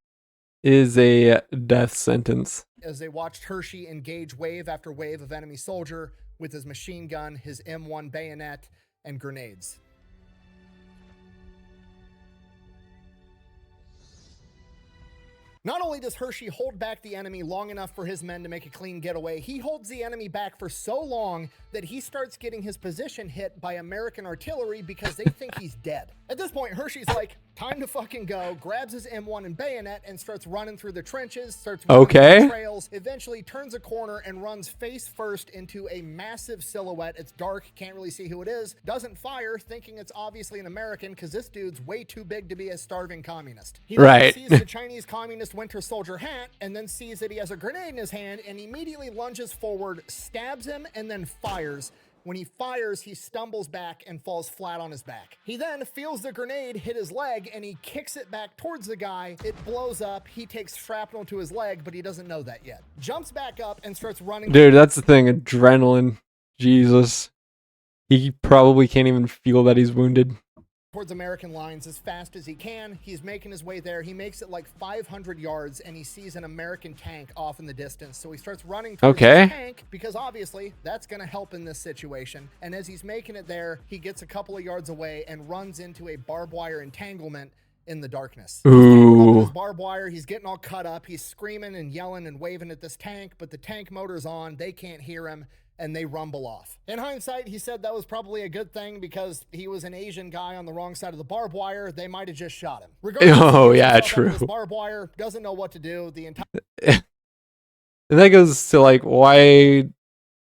Is a death sentence. As they watched Hershey engage wave after wave of enemy soldier with his machine gun, his M1 bayonet, and grenades. Not only does Hershey hold back the enemy long enough for his men to make a clean getaway, he holds the enemy back for so long that he starts getting his position hit by American artillery because they think he's dead. At this point, Hershey's like, time to fucking go, grabs his M1 and bayonet and starts running through the trenches, starts running through the trails, eventually turns a corner and runs face first into a massive silhouette. It's dark, can't really see who it is, doesn't fire, thinking it's obviously an American because this dude's way too big to be a starving communist. He then sees the Chinese Communist Winter Soldier hat and then sees that he has a grenade in his hand and immediately lunges forward, stabs him, and then fires. When he fires, he stumbles back and falls flat on his back. He then feels the grenade hit his leg and he kicks it back towards the guy. It blows up. He takes shrapnel to his leg, but he doesn't know that yet. Jumps back up and starts running. Dude, that's the thing. Adrenaline. Jesus. He probably can't even feel that he's wounded. Towards American lines as fast as he can. He's making his way there. He makes it like 500 yards and he sees an American tank off in the distance. So he starts running towards the tank because obviously that's going to help in this situation. And as he's making it there, he gets a couple of yards away and runs into a barbed wire entanglement in the darkness. Ooh. His barbed wire, he's getting all cut up. He's screaming and yelling and waving at this tank, but the tank motor's on. They can't hear him. And they rumble off. In hindsight, he said that was probably a good thing because he was an Asian guy on the wrong side of the barbed wire. They might have just shot him. Regardless, true. Barbed wire doesn't know what to do. The entire and that goes to like why,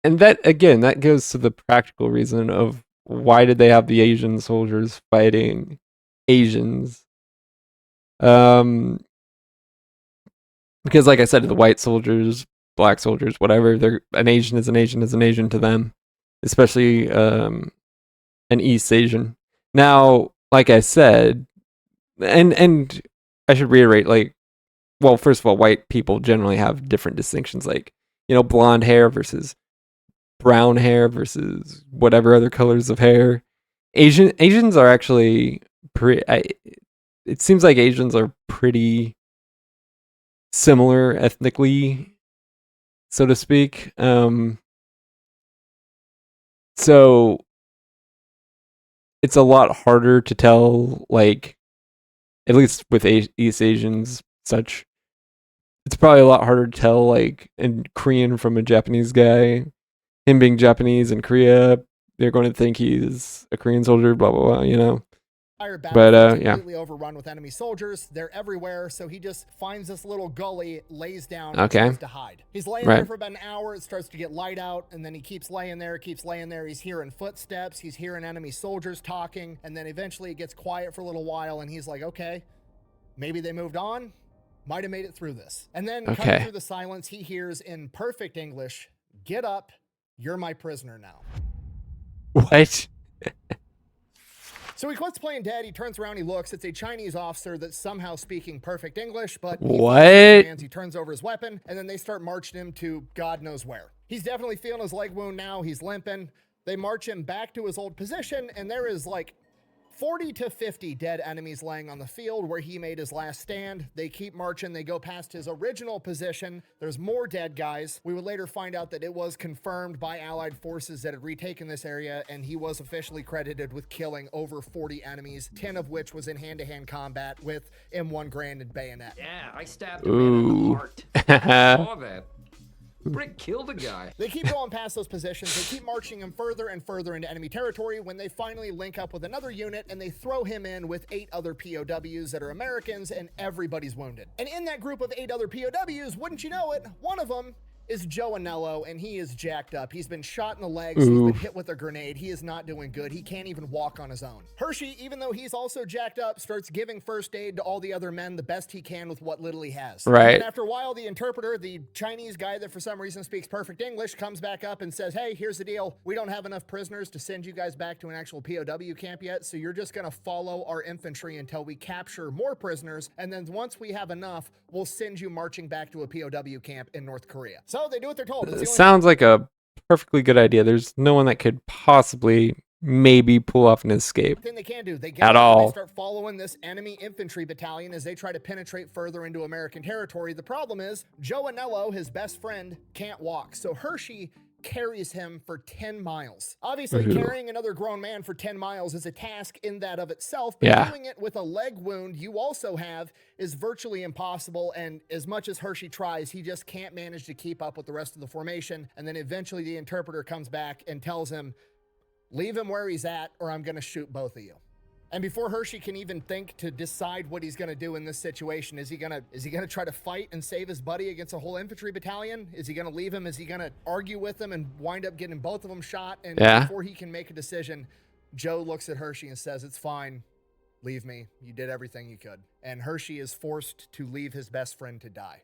and that again, that goes to the practical reason of why did they have the Asian soldiers fighting Asians? Because like I said, the white soldiers, black soldiers, whatever, they're an Asian is an Asian is an Asian to them, especially an East Asian. Now, like I said, and I should reiterate, like well, first of all, white people generally have different distinctions, like, blonde hair versus brown hair versus whatever other colors of hair. Asians are actually it seems like Asians are pretty similar ethnically, so to speak. So it's a lot harder to tell, like, at least with East Asians, such. It's probably a lot harder to tell, like, in Korean from a Japanese guy. Him being Japanese in Korea, they're going to think he's a Korean soldier, blah, blah, blah, Entire But, battlefield's yeah. completely overrun with enemy soldiers. They're everywhere, so he just finds this little gully, lays down, Okay. and tries to hide. He's laying there Right. for about an hour. It starts to get light out, and then he keeps laying there. He's hearing footsteps. He's hearing enemy soldiers talking, and then eventually it gets quiet for a little while, and he's like, okay, maybe they moved on. Might have made it through this. And then Okay. cutting through the silence, he hears in perfect English, "Get up, you're my prisoner now." What? So he quits playing dead. He turns around, he looks. It's a Chinese officer that's somehow speaking perfect English, but he What? follows his commands. He turns over his weapon, and then they start marching him to God knows where. He's definitely feeling his leg wound now. He's limping. They march him back to his old position, and there is like 40 to 50 dead enemies laying on the field where he made his last stand. They keep marching. They go past his original position. There's more dead guys. We would later find out that it was confirmed by Allied forces that had retaken this area, and he was officially credited with killing over 40 enemies, 10 of which was in hand-to-hand combat with M1 Garand and Bayonet. Yeah, I stabbed a man in Ooh. the heart. I saw that. Brick killed a guy. They keep going past those positions. They keep marching him further and further into enemy territory when they finally link up with another unit and they throw him in with 8 other POWs that are Americans, and everybody's wounded. And in that group of 8 other POWs, wouldn't you know it, one of them is Joe Anello, and he is jacked up. He's been shot in the legs. He's been hit with a grenade. He is not doing good. He can't even walk on his own. Hershey, even though he's also jacked up, starts giving first aid to all the other men the best he can with what little he has. Right. And after a while, the interpreter, the Chinese guy that for some reason speaks perfect English, comes back up and says, hey, here's the deal. We don't have enough prisoners to send you guys back to an actual POW camp yet, so you're just going to follow our infantry until we capture more prisoners, and then once we have enough, we'll send you marching back to a POW camp in North Korea. So they do what they're told. It's the It only sounds like a perfectly good idea. There's no one that could possibly maybe pull off an escape. thing they can do. They get At out and all. They start following this enemy infantry battalion as they try to penetrate further into American territory. The problem is Joe Anello, his best friend, can't walk. So Hershey carries him for 10 miles. Obviously, Ooh. carrying another grown man for 10 miles is a task in that of itself, but Yeah. doing it with a leg wound you also have is virtually impossible, and as much as Hershey tries, he just can't manage to keep up with the rest of the formation, and then eventually the interpreter comes back and tells him, leave him where he's at or I'm going to shoot both of you. And before Hershey can even think to decide what he's going to do in this situation, is he going to try to fight and save his buddy against a whole infantry battalion? Is he going to leave him? Is he going to argue with him and wind up getting both of them shot? And Yeah. before he can make a decision, Joe looks at Hershey and says, it's fine. Leave me. You did everything you could. And Hershey is forced to leave his best friend to die.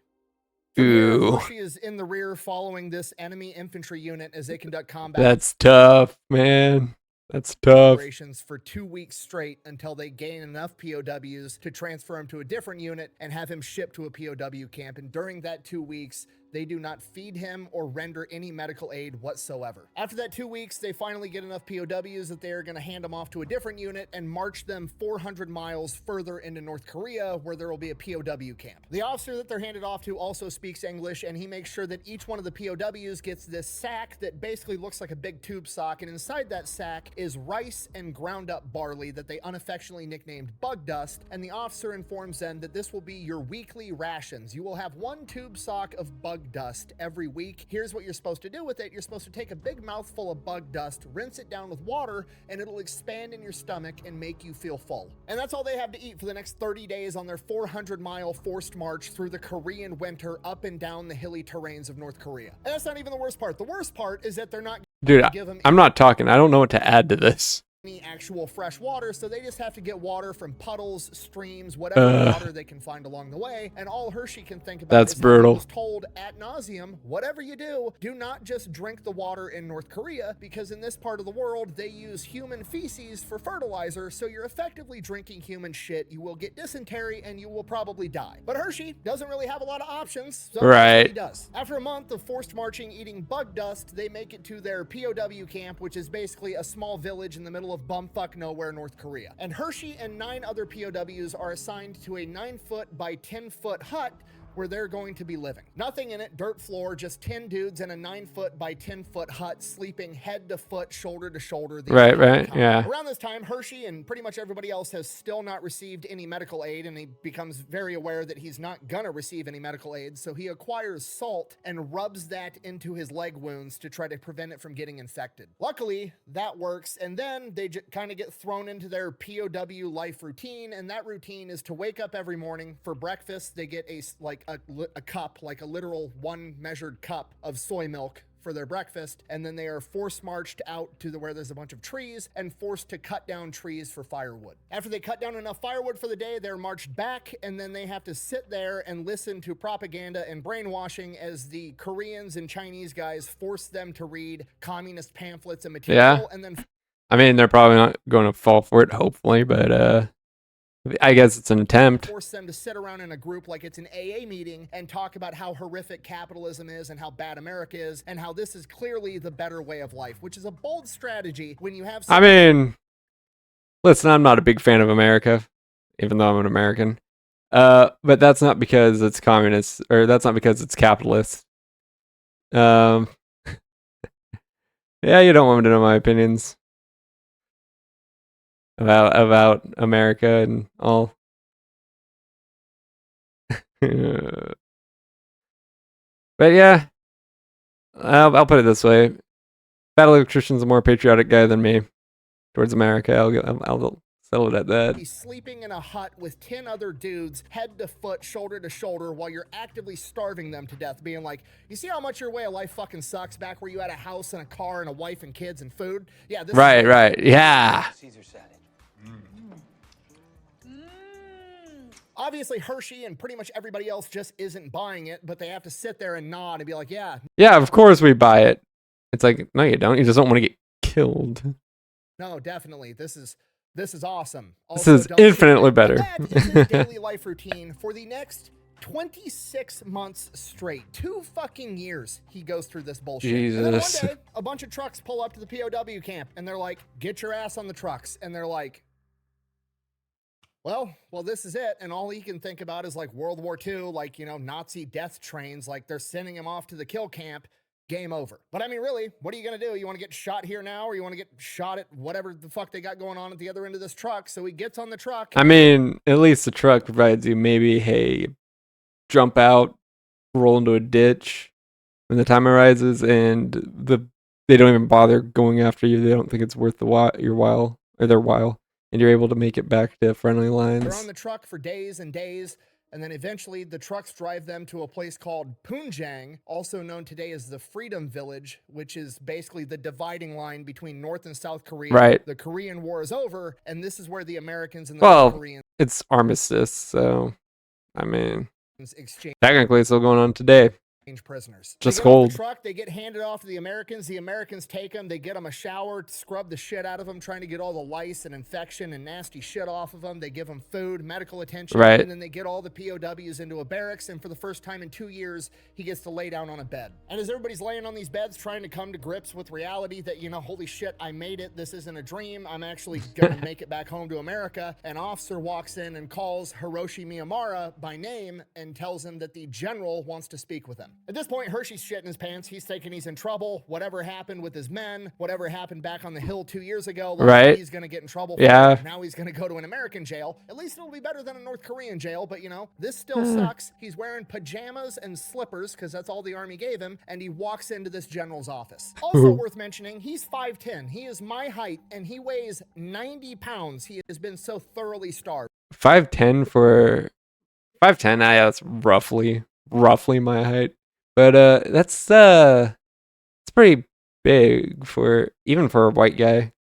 From here, Ooh. Hershey is in the rear following this enemy infantry unit as they conduct combat. That's tough, man. That's tough. Operations for 2 weeks straight until they gain enough POWs to transfer him to a different unit and have him shipped to a POW camp. And during that 2 weeks, they do not feed him or render any medical aid whatsoever. After that 2 weeks, they finally get enough POWs that they are going to hand them off to a different unit and march them 400 miles further into North Korea, where there will be a POW camp. The officer that they're handed off to also speaks English, and he makes sure that each one of the POWs gets this sack that basically looks like a big tube sock, and inside that sack is rice and ground up barley that they unaffectionately nicknamed bug dust, and the officer informs them that this will be your weekly rations. You will have 1 tube sock of bug dust every week. Here's what you're supposed to do with it. You're supposed to take a big mouthful of bug dust, rinse it down with water, and it'll expand in your stomach and make you feel full. And that's all they have to eat for the next 30 days on their 400-mile forced march through the Korean winter up and down the hilly terrains of North Korea. And that's not even the worst part. The worst part is that they're not Dude, give him I'm not talking. I don't know what to add to this. any actual fresh water, so they just have to get water from puddles, streams, whatever water they can find along the way. And all Hershey can think about That's is brutal. he was told ad nauseum, whatever you do not just drink the water in North Korea, because in this part of the world they use human feces for fertilizer, so you're effectively drinking human shit. You will get dysentery and you will probably die. But Hershey doesn't really have a lot of options, so that's what he does. After a month of forced marching eating bug dust, they make it to their POW camp, which is basically a small village in the middle of bumfuck nowhere, North Korea. And Hershey and 9 other POWs are assigned to a 9-foot by 10-foot hut where they're going to be living. Nothing in it, dirt floor, just 10 dudes in a 9-foot by 10-foot hut sleeping head to foot, shoulder to shoulder. Right, yeah. Around this time, Hershey and pretty much everybody else has still not received any medical aid, and he becomes very aware that he's not gonna receive any medical aid, so he acquires salt and rubs that into his leg wounds to try to prevent it from getting infected. Luckily, that works, and then they kind of get thrown into their POW life routine, and that routine is to wake up every morning. For breakfast, they get a cup, like a literal 1 measured cup of soy milk for their breakfast, and then they are force marched out to where there's a bunch of trees and forced to cut down trees for firewood. After they cut down enough firewood for the day, they're marched back, and then they have to sit there and listen to propaganda and brainwashing as the Koreans and Chinese guys force them to read communist pamphlets and material. And then I mean, they're probably not going to fall for it, hopefully, but I guess it's an attempt. Force them to sit around in a group like it's an AA meeting and talk about how horrific capitalism is and how bad America is and how this is clearly the better way of life, which is a bold strategy when you have... I mean, listen, I'm not a big fan of America, even though I'm an American. But that's not because it's communist, or that's not because it's capitalist. Yeah, you don't want me to know my opinions about America and all. But yeah, I'll put it this way: Bad Electrician's a more patriotic guy than me towards America. I'll settle it at that. He's sleeping in a hut with 10 other dudes, head to foot, shoulder to shoulder, while you're actively starving them to death, being like, you see how much your way of life fucking sucks back where you had a house and a car and a wife and kids and food? Yeah, this right, yeah. Caesar salad. Obviously, Hershey and pretty much everybody else just isn't buying it, but they have to sit there and nod and be like, yeah. Yeah, of course we buy it. It's like, no, you don't. You just don't want to get killed. No, definitely. This is awesome. This is infinitely better. That is his daily life routine for the next 26 months straight. 2 fucking years he goes through this bullshit. Jesus. And then one day, a bunch of trucks pull up to the POW camp, and they're like, get your ass on the trucks. And they're like, well, this is it. And all he can think about is like World War II, like, you know, Nazi death trains, like they're sending him off to the kill camp. Game over. But I mean, really, what are you going to do? You want to get shot here now, or you want to get shot at whatever the fuck they got going on at the other end of this truck? So he gets on the truck. I mean, at least the truck provides you maybe, hey, jump out, roll into a ditch when the time arises, and they don't even bother going after you. They don't think it's worth their while, and you're able to make it back to friendly lines. They're on the truck for days and days. And then eventually the trucks drive them to a place called Punjang, also known today as the Freedom Village, which is basically the dividing line between North and South Korea. Right. The Korean War is over, and this is where the Americans and the North Koreans it's armistice, so I mean, exchange. Technically, it's still going on today. Prisoners. Just they get off cold. the truck, they get handed off to the Americans. The Americans take them, they get them a shower, scrub the shit out of them, trying to get all the lice and infection and nasty shit off of them. They give them food, medical attention, right. And then they get all the POWs into a barracks. And for the first time in 2 years, he gets to lay down on a bed. And as everybody's laying on these beds, trying to come to grips with reality that, you know, holy shit, I made it. This isn't a dream. I'm actually gonna make it back home to America. An officer walks in and calls Hiroshi Miyamura by name and tells him that the general wants to speak with him. At this point, Hershey's shitting his pants. He's thinking he's in trouble. Whatever happened with his men, whatever happened back on the hill 2 years ago, right? He's going to get in trouble. Yeah. Now he's going to go to an American jail. At least it'll be better than a North Korean jail, but you know, this still sucks. He's wearing pajamas and slippers because that's all the army gave him, and he walks into this general's office. Also worth mentioning, he's 5'10". He is my height, and he weighs 90 pounds. He has been so thoroughly starved. 5'10" for 5'10", that's roughly my height. But that's it's pretty big for even for a white guy.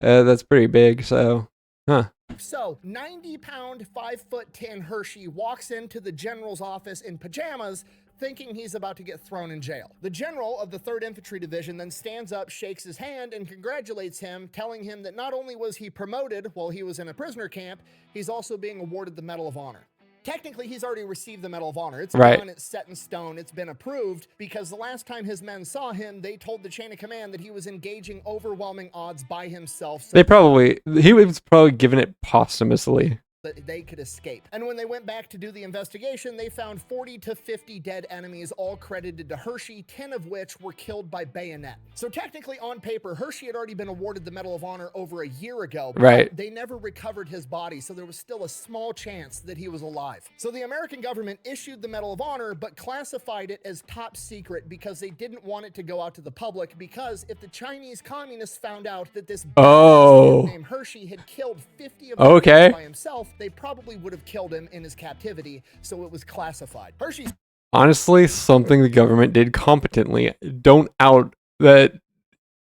That's pretty big. So, huh? So, 90-pound, 5'10" Hershey walks into the general's office in pajamas, thinking he's about to get thrown in jail. The general of the 3rd Infantry Division then stands up, shakes his hand, and congratulates him, telling him that not only was he promoted while he was in a prisoner camp, he's also being awarded the Medal of Honor. Technically, he's already received the Medal of Honor. It's Right. done, it's set in stone, it's been approved, because the last time his men saw him, they told the chain of command that he was engaging overwhelming odds by himself. So He was probably given it posthumously. that they could escape. And when they went back to do the investigation, they found 40 to 50 dead enemies, all credited to Hershey, 10 of which were killed by bayonet. So technically, on paper, Hershey had already been awarded the Medal of Honor over a year ago, but Right. they never recovered his body, so there was still a small chance that he was alive. So the American government issued the Medal of Honor, but classified it as top secret because they didn't want it to go out to the public, because if the Chinese communists found out that this Oh. named Hershey had killed 50 of Okay. them by himself, they probably would have killed him in his captivity, so it was classified. Hershey's Honestly, something the government did competently. Don't out that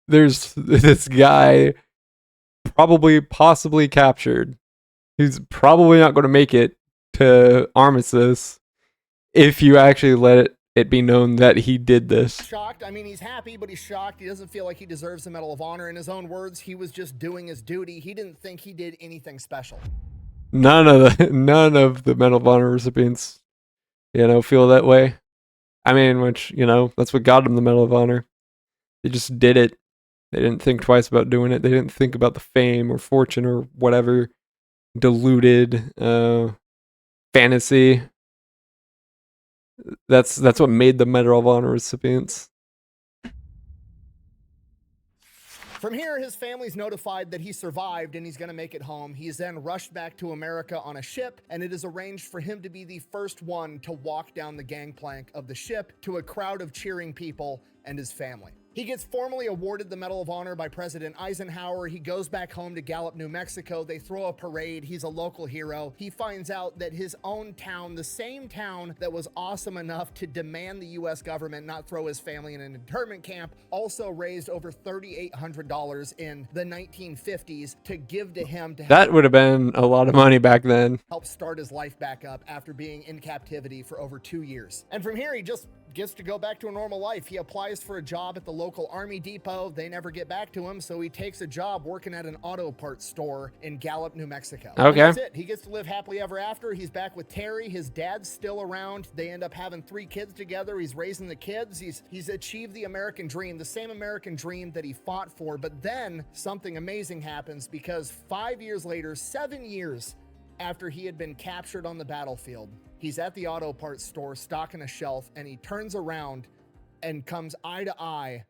there's this guy possibly captured. He's probably not going to make it to Armistice if you actually let it be known that he did this. shocked. I mean, he's happy, but he's shocked. He doesn't feel like he deserves the Medal of Honor. In his own words, he was just doing his duty. He didn't think he did anything special. None of the Medal of Honor recipients, feel that way. I mean, which, that's what got them the Medal of Honor. They just did it. They didn't think twice about doing it. They didn't think about the fame or fortune or whatever diluted fantasy. That's what made the Medal of Honor recipients. From here, his family's notified that he survived and he's going to make it home. He's then rushed back to America on a ship, and it is arranged for him to be the first one to walk down the gangplank of the ship to a crowd of cheering people and his family. He gets formally awarded the Medal of Honor by President Eisenhower. He goes back home to Gallup, New Mexico. They throw a parade. He's a local hero. He finds out that his own town, the same town that was awesome enough to demand the U.S. government not throw his family in an internment camp, also raised over $3,800 in the 1950s to give to him to That would have been a lot of money back then. help start his life back up after being in captivity for over 2 years. And from here, he just gets to go back to a normal life. He applies for a job at the local army depot. They never get back to him, so he takes a job working at an auto parts store in Gallup, New Mexico. And Okay. that's it. He gets to live happily ever after. He's back with Terry. His dad's still around. They end up having 3 kids together. He's raising the kids. He's achieved the American dream, the same American dream that he fought for. But then something amazing happens, because 5 years later, 7 years after he had been captured on the battlefield, he's at the auto parts store stocking a shelf, and he turns around and comes eye to eye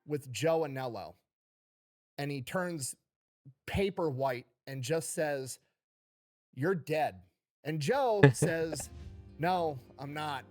with Joe Anello. And he turns paper white and just says, "You're dead." And Joe says, "No, I'm not.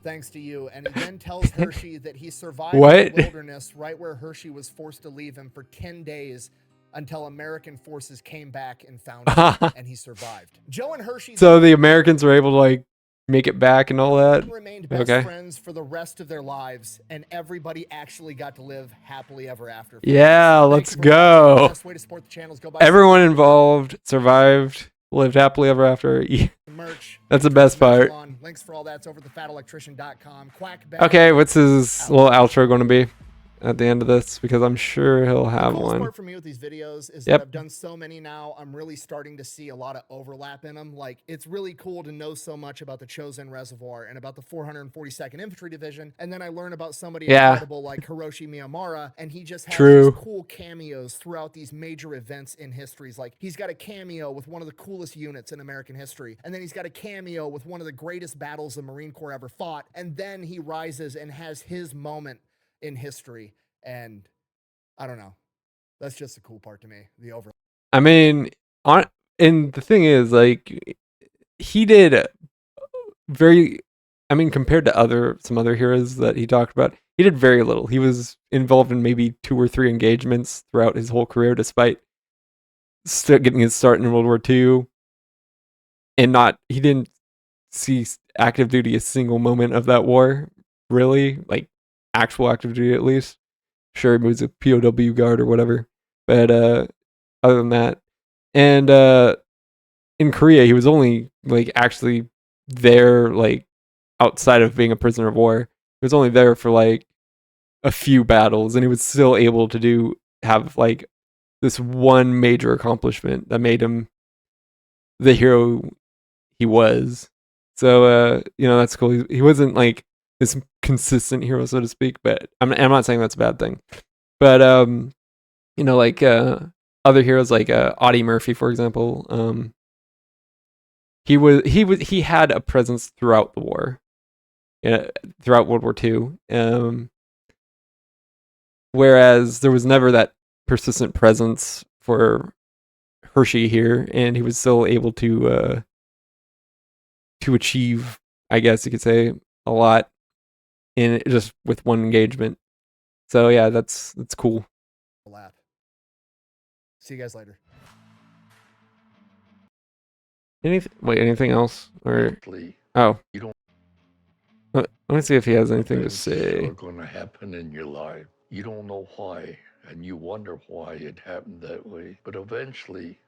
Thanks to you." And he then tells Hershey that he survived What? the wilderness right where Hershey was forced to leave him for 10 days until American forces came back and found him, and he survived. Joe and Hershey So the Americans were able to make it back and all that. remained best Okay. friends for the rest of their lives, and everybody actually got to live happily ever after. Yeah, Thank let's you for watching. go. The best way to support the channel is go buy Everyone involved survived, lived happily ever after. some merch. That's the best part. Links for all that's over at thefatelectrician.com. Quack Bell. Okay, what's his little outro going to be at the end of this? Because I'm sure he'll have The coolest one. part for me with these videos is Yep. that I've done so many now, I'm really starting to see a lot of overlap in them. Like, it's really cool to know so much about the Chosin Reservoir and about the 442nd Infantry Division, and then I learn about somebody Yeah. incredible like Hiroshi Miyamura, and he just has True. these cool cameos throughout these major events in histories. Like, he's got a cameo with one of the coolest units in American history, and then he's got a cameo with one of the greatest battles the Marine Corps ever fought, and then he rises and has his moment in history. And I don't know. That's just the cool part to me. The overlap. I mean, and the thing is, he did very. I mean, compared to some other heroes that he talked about, he did very little. He was involved in maybe 2 or 3 engagements throughout his whole career, despite getting his start in World War II. And he didn't see active duty a single moment of that war, really, actual active duty at least. Sure, he was a POW guard or whatever, but other than that. And in Korea, he was only like actually there like outside of being a prisoner of war. He was only there for like a few battles, and he was still able to have like this one major accomplishment that made him the hero he was. So that's cool. He wasn't like this consistent hero, so to speak, but I'm not saying that's a bad thing. But like other heroes like Audie Murphy, for example, he had a presence throughout the war, throughout World War II. Whereas there was never that persistent presence for Hershey here, and he was still able to achieve, I guess you could say, a lot in just with one engagement. So yeah, that's cool. Lap. See you guys later. Anything else? Or oh, You don't. let me see if he has anything to Things say. are going to happen in your life. You don't know why, and you wonder why it happened that way. But eventually,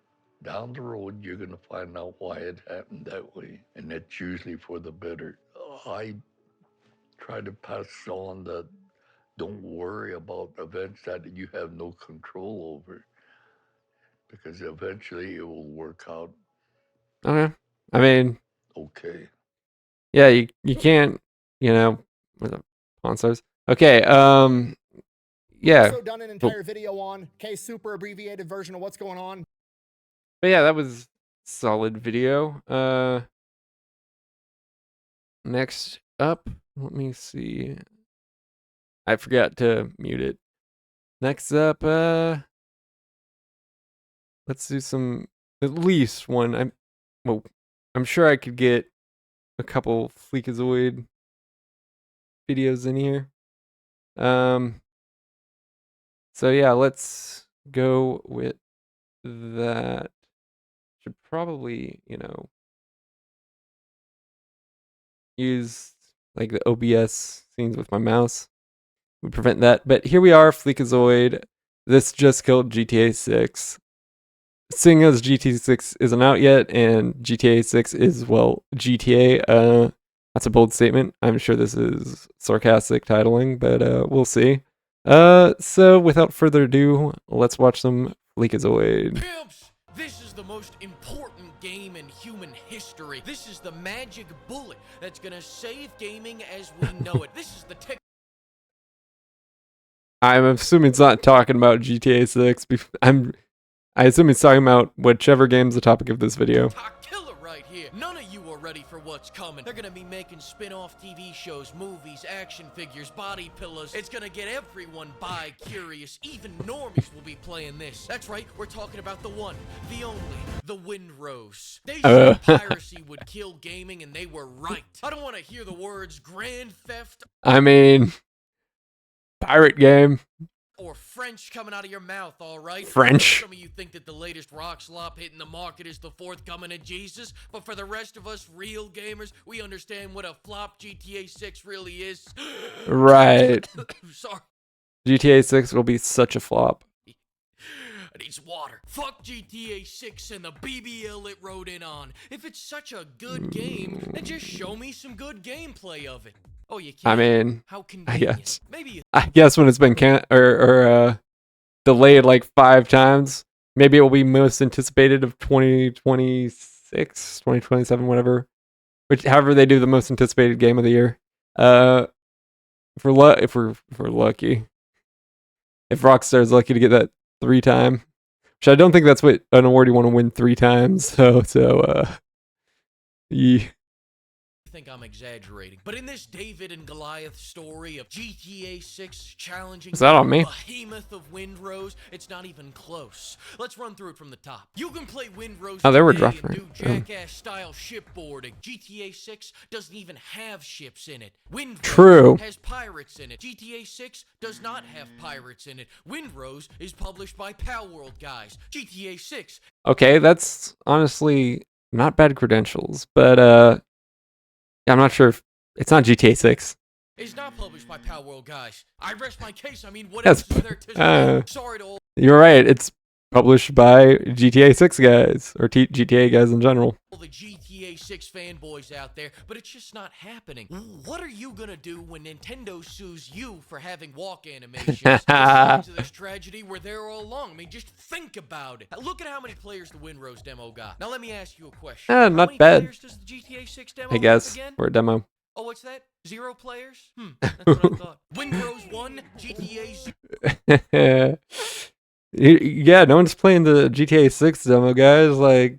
down the road, you're going to find out why it happened that way, and that's usually for the better. I try to pass on that. Don't worry about events that you have no control over, because eventually it will work out Okay, I mean, okay. yeah, you can't, with the Pawn Stars. Okay, yeah. Also done an entire video on super abbreviated version of what's going on. But yeah, that was solid video. Next up, let me see. I forgot to mute it. Next up, let's do at least one. I'm sure I could get a couple Freakazoid videos in here. So yeah, let's go with that. Should probably, use like the OBS scenes with my mouse. Would prevent that. But here we are, Freakazoid. This just killed GTA 6. Seeing as GTA 6 isn't out yet, and GTA 6 is, well, GTA, that's a bold statement. I'm sure this is sarcastic titling, but we'll see. So without further ado, let's watch some Freakazoid. Pimps! This is the most important game in human history. This is the magic bullet that's gonna save gaming as we know it. This is the tech. I'm assuming it's not talking about GTA 6. I assume it's talking about whichever game's the topic of this video. Killer right here. None of you are ready for what's coming. They're gonna be making spin-off TV shows, movies, action figures, body pillows. It's gonna get everyone bi-curious. Even normies will be playing this. That's right, we're talking about the one, the only, the Windrose. They said piracy would kill gaming, and they were right. I don't want to hear the words Grand Theft. I mean, pirate game. Or French coming out of your mouth, all right? French. Some of you think that the latest rock slop hitting the market is the forthcoming of Jesus, but for the rest of us real gamers, we understand what a flop GTA 6 really is. Right. Sorry. GTA 6 will be such a flop. I need some water. Fuck GTA 6 and the BBL it rode in on. If it's such a good game, then just show me some good gameplay of it. Oh, you can't. I mean, how I convenient. guess. Maybe I guess when it's been delayed like 5 times, maybe it will be most anticipated of 2026, 2027, whatever. However they do the most anticipated game of the year. If we're lucky, if Rockstar's lucky to get that 3 time, which I don't think that's what an award you want to win 3 times. So yeah. think I'm exaggerating, but in this David and Goliath story of GTA 6 challenging Is that on me? the behemoth of Windrose, it's not even close. Let's run through it from the top. You can play Windrose Oh, they were today dropping and do it. jackass-style shipboarding. GTA 6 doesn't even have ships in it. Windrose True. has pirates in it. GTA 6 does not have pirates in it. Windrose is published by Palworld guys. GTA 6. Okay, that's honestly not bad credentials, but yeah, I'm not sure if it's not GTA 6. Is not published by Palworld guys. I rest my case. I mean, what Yes, else is there to say? Sorry to all. You're right. It's published by GTA 6 guys or GTA guys in general. All the GTA 6 fanboys out there, but it's just not happening. What are you gonna do when Nintendo sues you for having walk animations? The signs of this tragedy were there all along. I mean, just think about it. Look at how many players the Windrose demo got. Now let me ask you a question. How Not many bad. players does the GTA 6 demo I have guess again? for a demo. Oh, what's that? 0 players? That's what I thought. Windrose 1, GTA 0. Yeah, no one's playing the GTA 6 demo, guys. Like,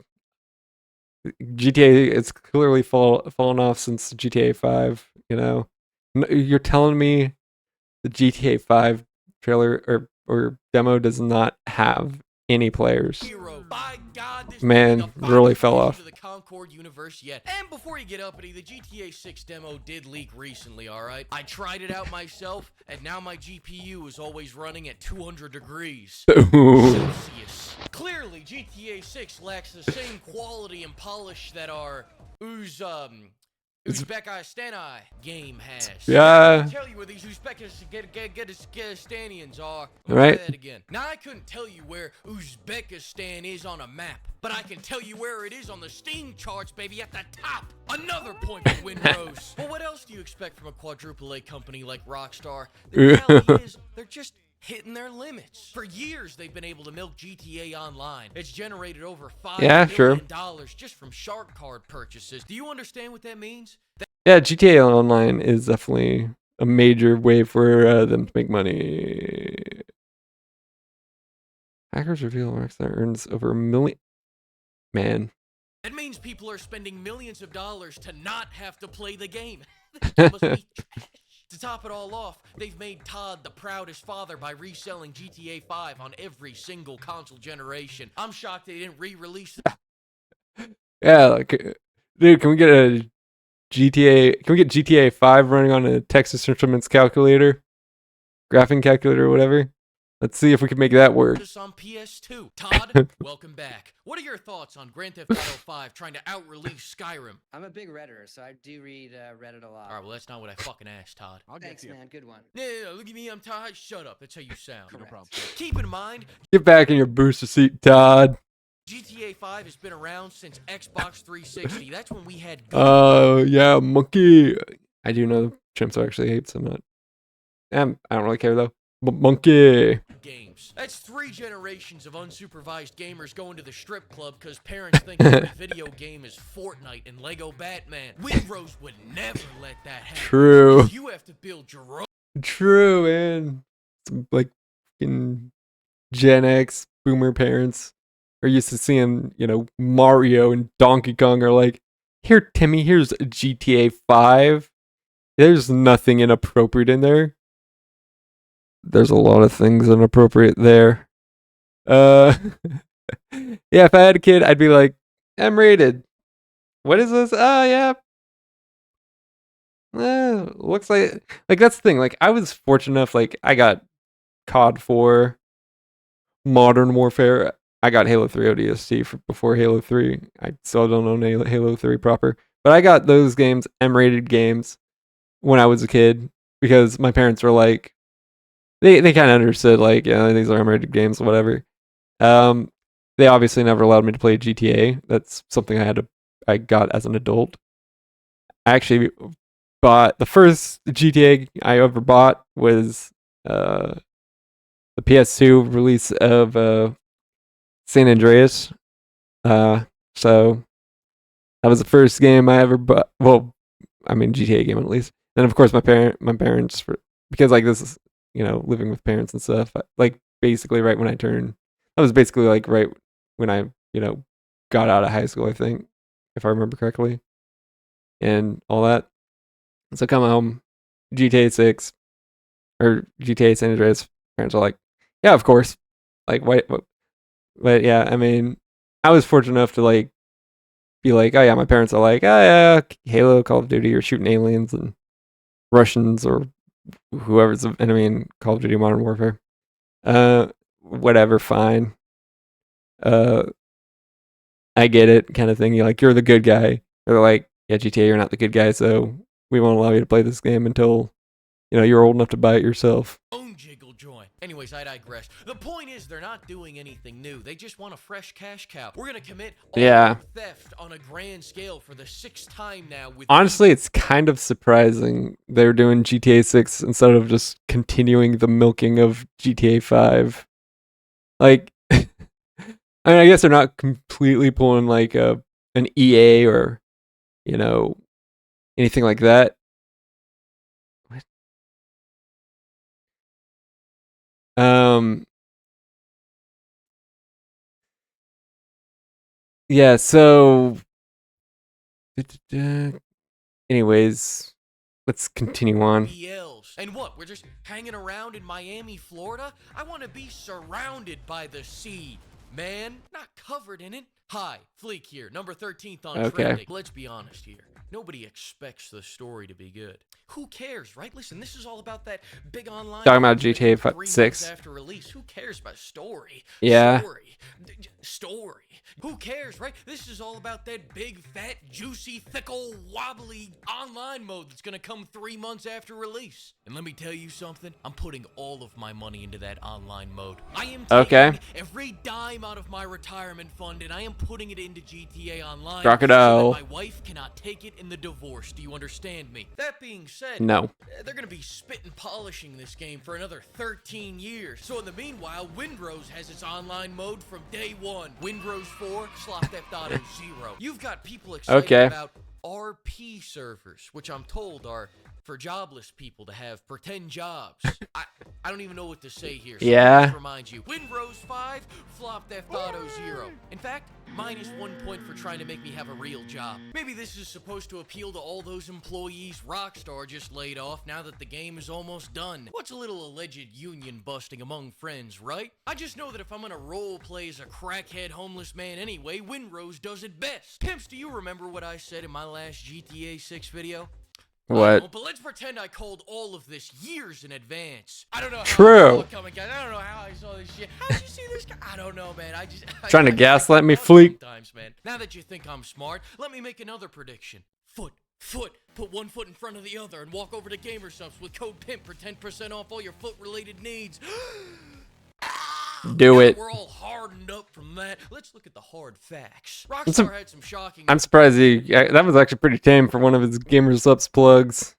GTA, it's clearly fallen off since GTA 5, you know? You're telling me the GTA 5 trailer or demo does not have any players. By God, this Man, may be the really finest fell piece off. of the Concord universe yet. And before you get uppity, the GTA 6 demo did leak recently, alright? I tried it out myself, and now my GPU is always running at 200 degrees Celsius. Clearly, GTA 6 lacks the same quality and polish that our Uzbekistani game has. Yeah. I can tell you where these Uzbekistanians are. Right. Say that again. Now I couldn't tell you where Uzbekistan is on a map, but I can tell you where it is on the Steam charts, baby, at the top. Another point for Windrose. But what else do you expect from a quadruple A company like Rockstar? The reality is, they're just hitting their limits. For years, they've been able to milk GTA Online. It's generated over $5 million just from shark card purchases. Do you understand what that means? Yeah, GTA Online is definitely a major way for them to make money. Hackers reveal Rockstar earns over $1 million. Man. That means people are spending millions of dollars to not have to play the game. That must be trash. To top it all off, they've made Todd the proudest father by reselling GTA 5 on every single console generation. I'm shocked they didn't re-release it. Yeah, like, dude, can we get a GTA? Can we get GTA 5 running on a Texas Instruments calculator, graphing calculator, or whatever? Let's see if we can make that work. This on PS2. Todd, welcome back. What are your thoughts on Grand Theft Auto 5 trying to out-release Skyrim? I'm a big Redditor, so I do read Reddit a lot. All right, well, that's not what I fucking asked, Todd. Thanks, man. Good one. Yeah, look at me, I'm Todd. Shut up. That's how you sound. No problem. Keep in mind, Get back in your booster seat, Todd. GTA 5 has been around since Xbox 360. That's when we had Yeah, monkey. I do know Chimps actually hates him. Not. I don't really care though. But monkey. games. That's 3 generations of unsupervised gamers going to the strip club because parents think every video game is Fortnite and Lego Batman. Windrose would never let that happen. True. You have to build your own. True, man. Some, like, fucking Gen X boomer parents are used to seeing, Mario and Donkey Kong are like, here, Timmy, here's GTA 5. There's nothing inappropriate in there. There's a lot of things inappropriate there. Yeah, if I had a kid, I'd be like, M-rated. What is this? Yeah. Looks like that's the thing. Like, I was fortunate enough, like, I got COD 4, Modern Warfare. I got Halo 3 ODST before Halo 3. I still don't own Halo 3 proper. But I got those games, M-rated games, when I was a kid, because my parents were like, they kind of understood, like, yeah, these are M-rated games, whatever. They obviously never allowed me to play GTA. That's something I got as an adult. I actually bought the first GTA I ever bought was the PS2 release of San Andreas. So that was the first game I ever bought. Well, I mean GTA game at least. And of course my parents, because like this is, living with parents and stuff, like basically right when that was basically like right when I, got out of high school, I think, if I remember correctly, and all that. So come home, GTA 6 or GTA San Andreas, parents are like, yeah, of course. Like, what? But yeah, I mean, I was fortunate enough to like be like, oh yeah, my parents are like, oh yeah, Halo, Call of Duty, you're shooting aliens and Russians or whoever's enemy in Call of Duty Modern Warfare. Whatever, fine. I get it, kind of thing. You're the good guy. They're like, yeah, GTA, you're not the good guy, so we won't allow you to play this game until, you're old enough to buy it yourself. Own Jiggle Joint. Anyways, I digress. The point is, they're not doing anything new. They just want a fresh cash cow. We're gonna commit Yeah. theft on a grand scale for the 6th time now. With Honestly, it's kind of surprising they're doing GTA 6 instead of just continuing the milking of GTA 5. Like, I mean, I guess they're not completely pulling like an EA or, you know, anything like that. What? Yeah, so anyways, let's continue on. BLs. And what? We're just hanging around in Miami, Florida? I want to be surrounded by the sea, man, not covered in it. Hi, Fleek here, number 13th on Okay. trending. Let's be honest here. Nobody expects the story to be good. Who cares, right? Listen, this is all about that big online. Talking about event GTA 3 months 6. after release. Who cares about story? Yeah. Story. Who cares, right? This is all about that big, fat, juicy, fickle, wobbly online mode that's gonna come 3 months after release. And let me tell you something. I'm putting all of my money into that online mode. I am taking every dime out of my retirement fund and I am putting it into GTA Online. Crocodile. So that my wife cannot take it in the divorce. Do you understand me? That being said, No. they're gonna be spit and polishing this game for another 13 years. So in the meanwhile, Windrose has its online mode from day one. Windrose 4, Slop Theft Auto 0. You've got people excited about RP servers, which I'm told are for jobless people to have pretend jobs. I don't even know what to say here. So Yeah. let me remind you. Windrose 5, Flop Theft Auto 0. In fact, -1 point for trying to make me have a real job. Maybe this is supposed to appeal to all those employees Rockstar just laid off now that the game is almost done. What's a little alleged union busting among friends, right? I just know that if I'm gonna role play as a crackhead homeless man anyway, Windrose does it best. Pimps, do you remember what I said in my last GTA 6 video? What? But let's pretend I called all of this years in advance. I don't know how True. I saw it coming, guys. I don't know how I saw this shit. How'd you see this guy? I don't know, man. I Trying to I gaslight me, fuck Fleek. sometimes, man. Now that you think I'm smart, let me make another prediction. Foot. Put one foot in front of the other and walk over to GamerSubs with code PIMP for 10% off all your foot-related needs. Do Now it. We're all hardened up from that. Let's look at the hard facts. Rockstar had some shocking. I'm surprised that was actually pretty tame for one of his GamerSubs plugs.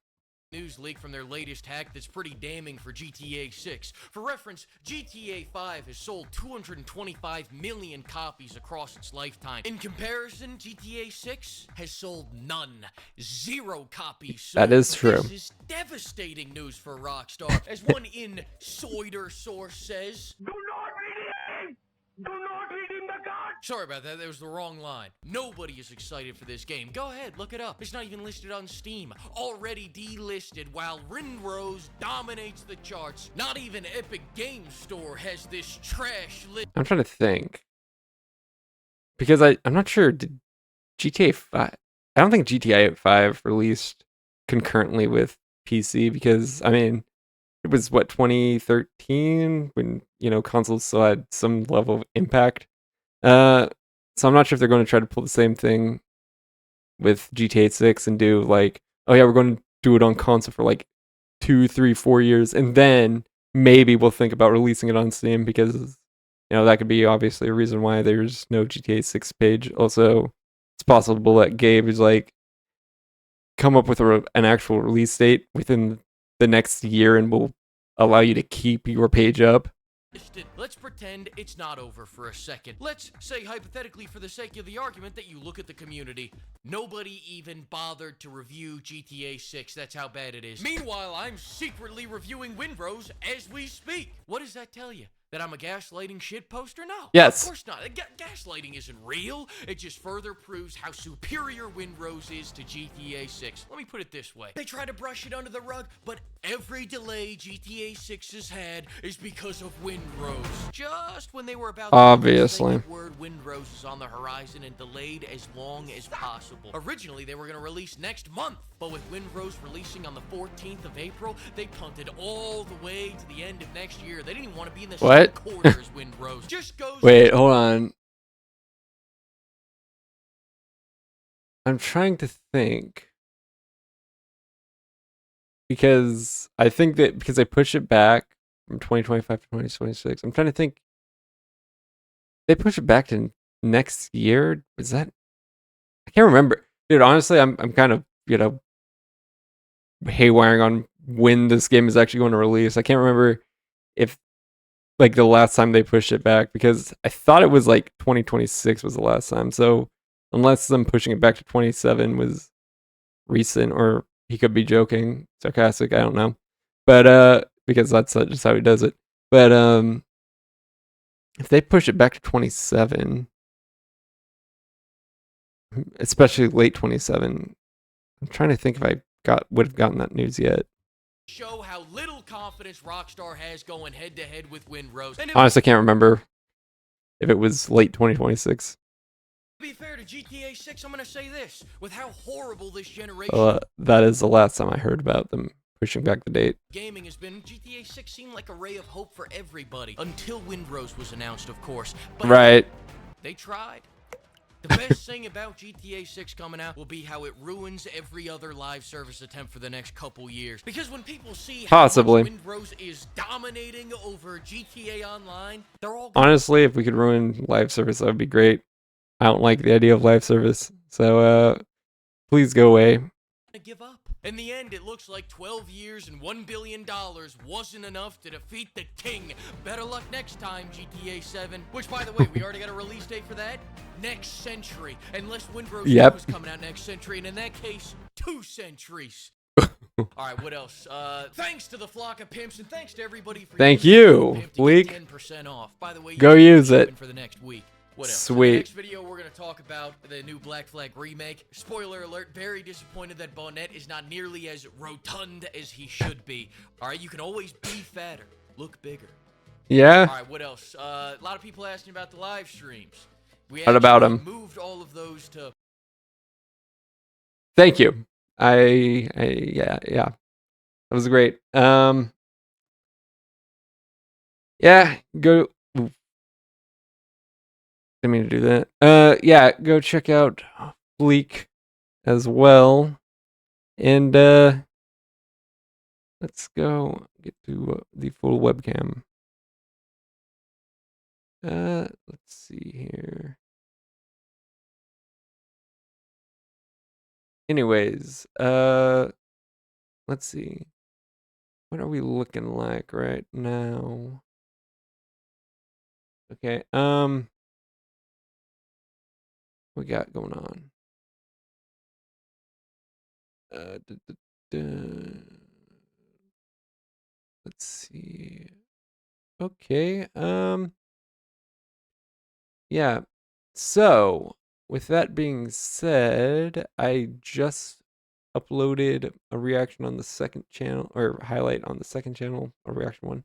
News leak from their latest hack that's pretty damning for GTA 6. For reference, GTA 5 has sold 225 million copies across its lifetime. In comparison, GTA 6 has sold none. 0 copies sold. That is true. This is devastating news for Rockstar. As one insider source says, Do not redeem! Do not redeem the card! sorry about that, that was the wrong line. Nobody is excited for this game. Go ahead, look it up. It's not even listed on Steam. Already delisted while Windrose dominates the charts. Not even Epic Games Store has this trash list. I'm trying to think. Because I'm not sure, did GTA 5... I don't think GTA 5 released concurrently with PC because, I mean, it was, 2013 when, consoles still had some level of impact. So I'm not sure if they're going to try to pull the same thing with GTA 6 and do like, oh yeah, we're going to do it on console for like 2, 3, 4 years, and then maybe we'll think about releasing it on Steam because, that could be obviously a reason why there's no GTA 6 page. Also, it's possible that Gabe is like, come up with an actual release date within the next year and will allow you to keep your page up. Let's pretend it's not over for a second. Let's say hypothetically for the sake of the argument that you look at the community. Nobody even bothered to review GTA 6. That's how bad it is. Meanwhile, I'm secretly reviewing Windrose as we speak. What does that tell you? That I'm a gaslighting shitposter? No. Yes. Of course not. Gaslighting isn't real. It just further proves how superior Windrose is to GTA 6. Let me put it this way. They try to brush it under the rug, but every delay GTA 6 has had is because of Windrose. Just when they were about to Obviously. say that word Windrose is on the horizon and delayed as long as possible. Originally, they were going to release next month, but with Windrose releasing on the 14th of April, they punted all the way to the end of next year. They didn't even want to be in the What? same quarter as Windrose. Just goes. Wait, hold on. I'm trying to think. Because I think that because they push it back from 2025 to 2026. I'm trying to think. They push it back to next year. Is that? I can't remember, dude. Honestly, I'm kind of haywiring on when this game is actually going to release. I can't remember if like the last time they pushed it back, because I thought it was like 2026 was the last time. So unless them pushing it back to 27 was recent, or he could be joking, sarcastic, I don't know. But because that's just how he does it. But if they push it back to 27, especially late 27, I'm trying to think if I would have gotten that news yet. Show how little confidence Rockstar has going head to head with Windrose. And Honestly, I can't remember if it was late 2026. to be fair to GTA 6, I'm going to say this. With how horrible this generation That is the last time I heard about them pushing back the date. gaming has been, GTA 6 seemed like a ray of hope for everybody. Until Windrose was announced, of course. But Right. they tried. The best thing about GTA 6 coming out will be how it ruins every other live service attempt for the next couple years. Because when people see how Possibly. much Windrose is dominating over GTA Online, they're all Honestly, if we could ruin live service, that would be great. I don't like the idea of live service. So please go away. gonna give up. In the end, it looks like 12 years and $1 billion wasn't enough to defeat the king. Better luck next time, GTA 7. Which, by the way, we already got a release date for that. Next century. Unless Windrose 2 Yep. is coming out next century, and in that case, 2 centuries. Alright, what else? Thanks to the Flock of Pimps, and thanks to everybody for Thank using you, the code PIMP to Bleak. get 10% off. By the way, Go you use it. for the next week. What else? Sweet. In the next video, we're going to talk about the new Black Flag remake. Spoiler alert, very disappointed that Bonnet is not nearly as rotund as he should be. Alright, you can always be fatter. Look bigger. Yeah. Alright, what else? A lot of people asking about the live streams. We What about actually 'em? moved all of those to... Thank you. Yeah. That was great. Yeah, go. Ooh. Didn't mean to do that. Yeah, go check out Bleak as well. And let's go get to the full webcam. Let's see here. Anyways, let's see. What are we looking like right now? Okay, what we got going on? Let's see. Okay, yeah. So, with that being said, I just uploaded a reaction on the second channel, or highlight on the second channel, a reaction one.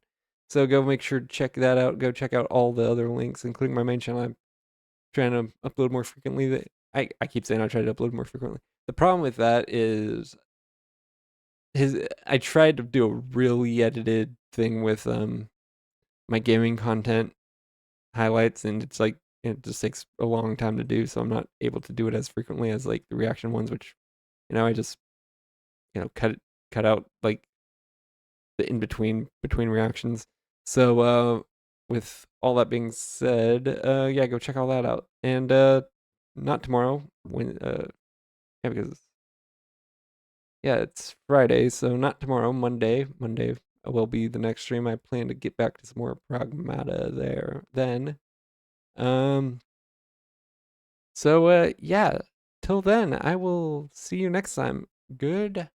So go make sure to check that out. Go check out all the other links, including my main channel. I'm trying to upload more frequently. I keep saying I try to upload more frequently. The problem with that is I tried to do a really edited thing with my gaming content highlights, and it's like it just takes a long time to do, so I'm not able to do it as frequently as like the reaction ones, which I just cut out like the in between reactions. So with all that being said, yeah, go check all that out. And not tomorrow, when yeah, because yeah, it's Friday, so not tomorrow, Monday will be the next stream. I plan to get back to some more Pragmata there then. So yeah, till then, I will see you next time. Goodbye.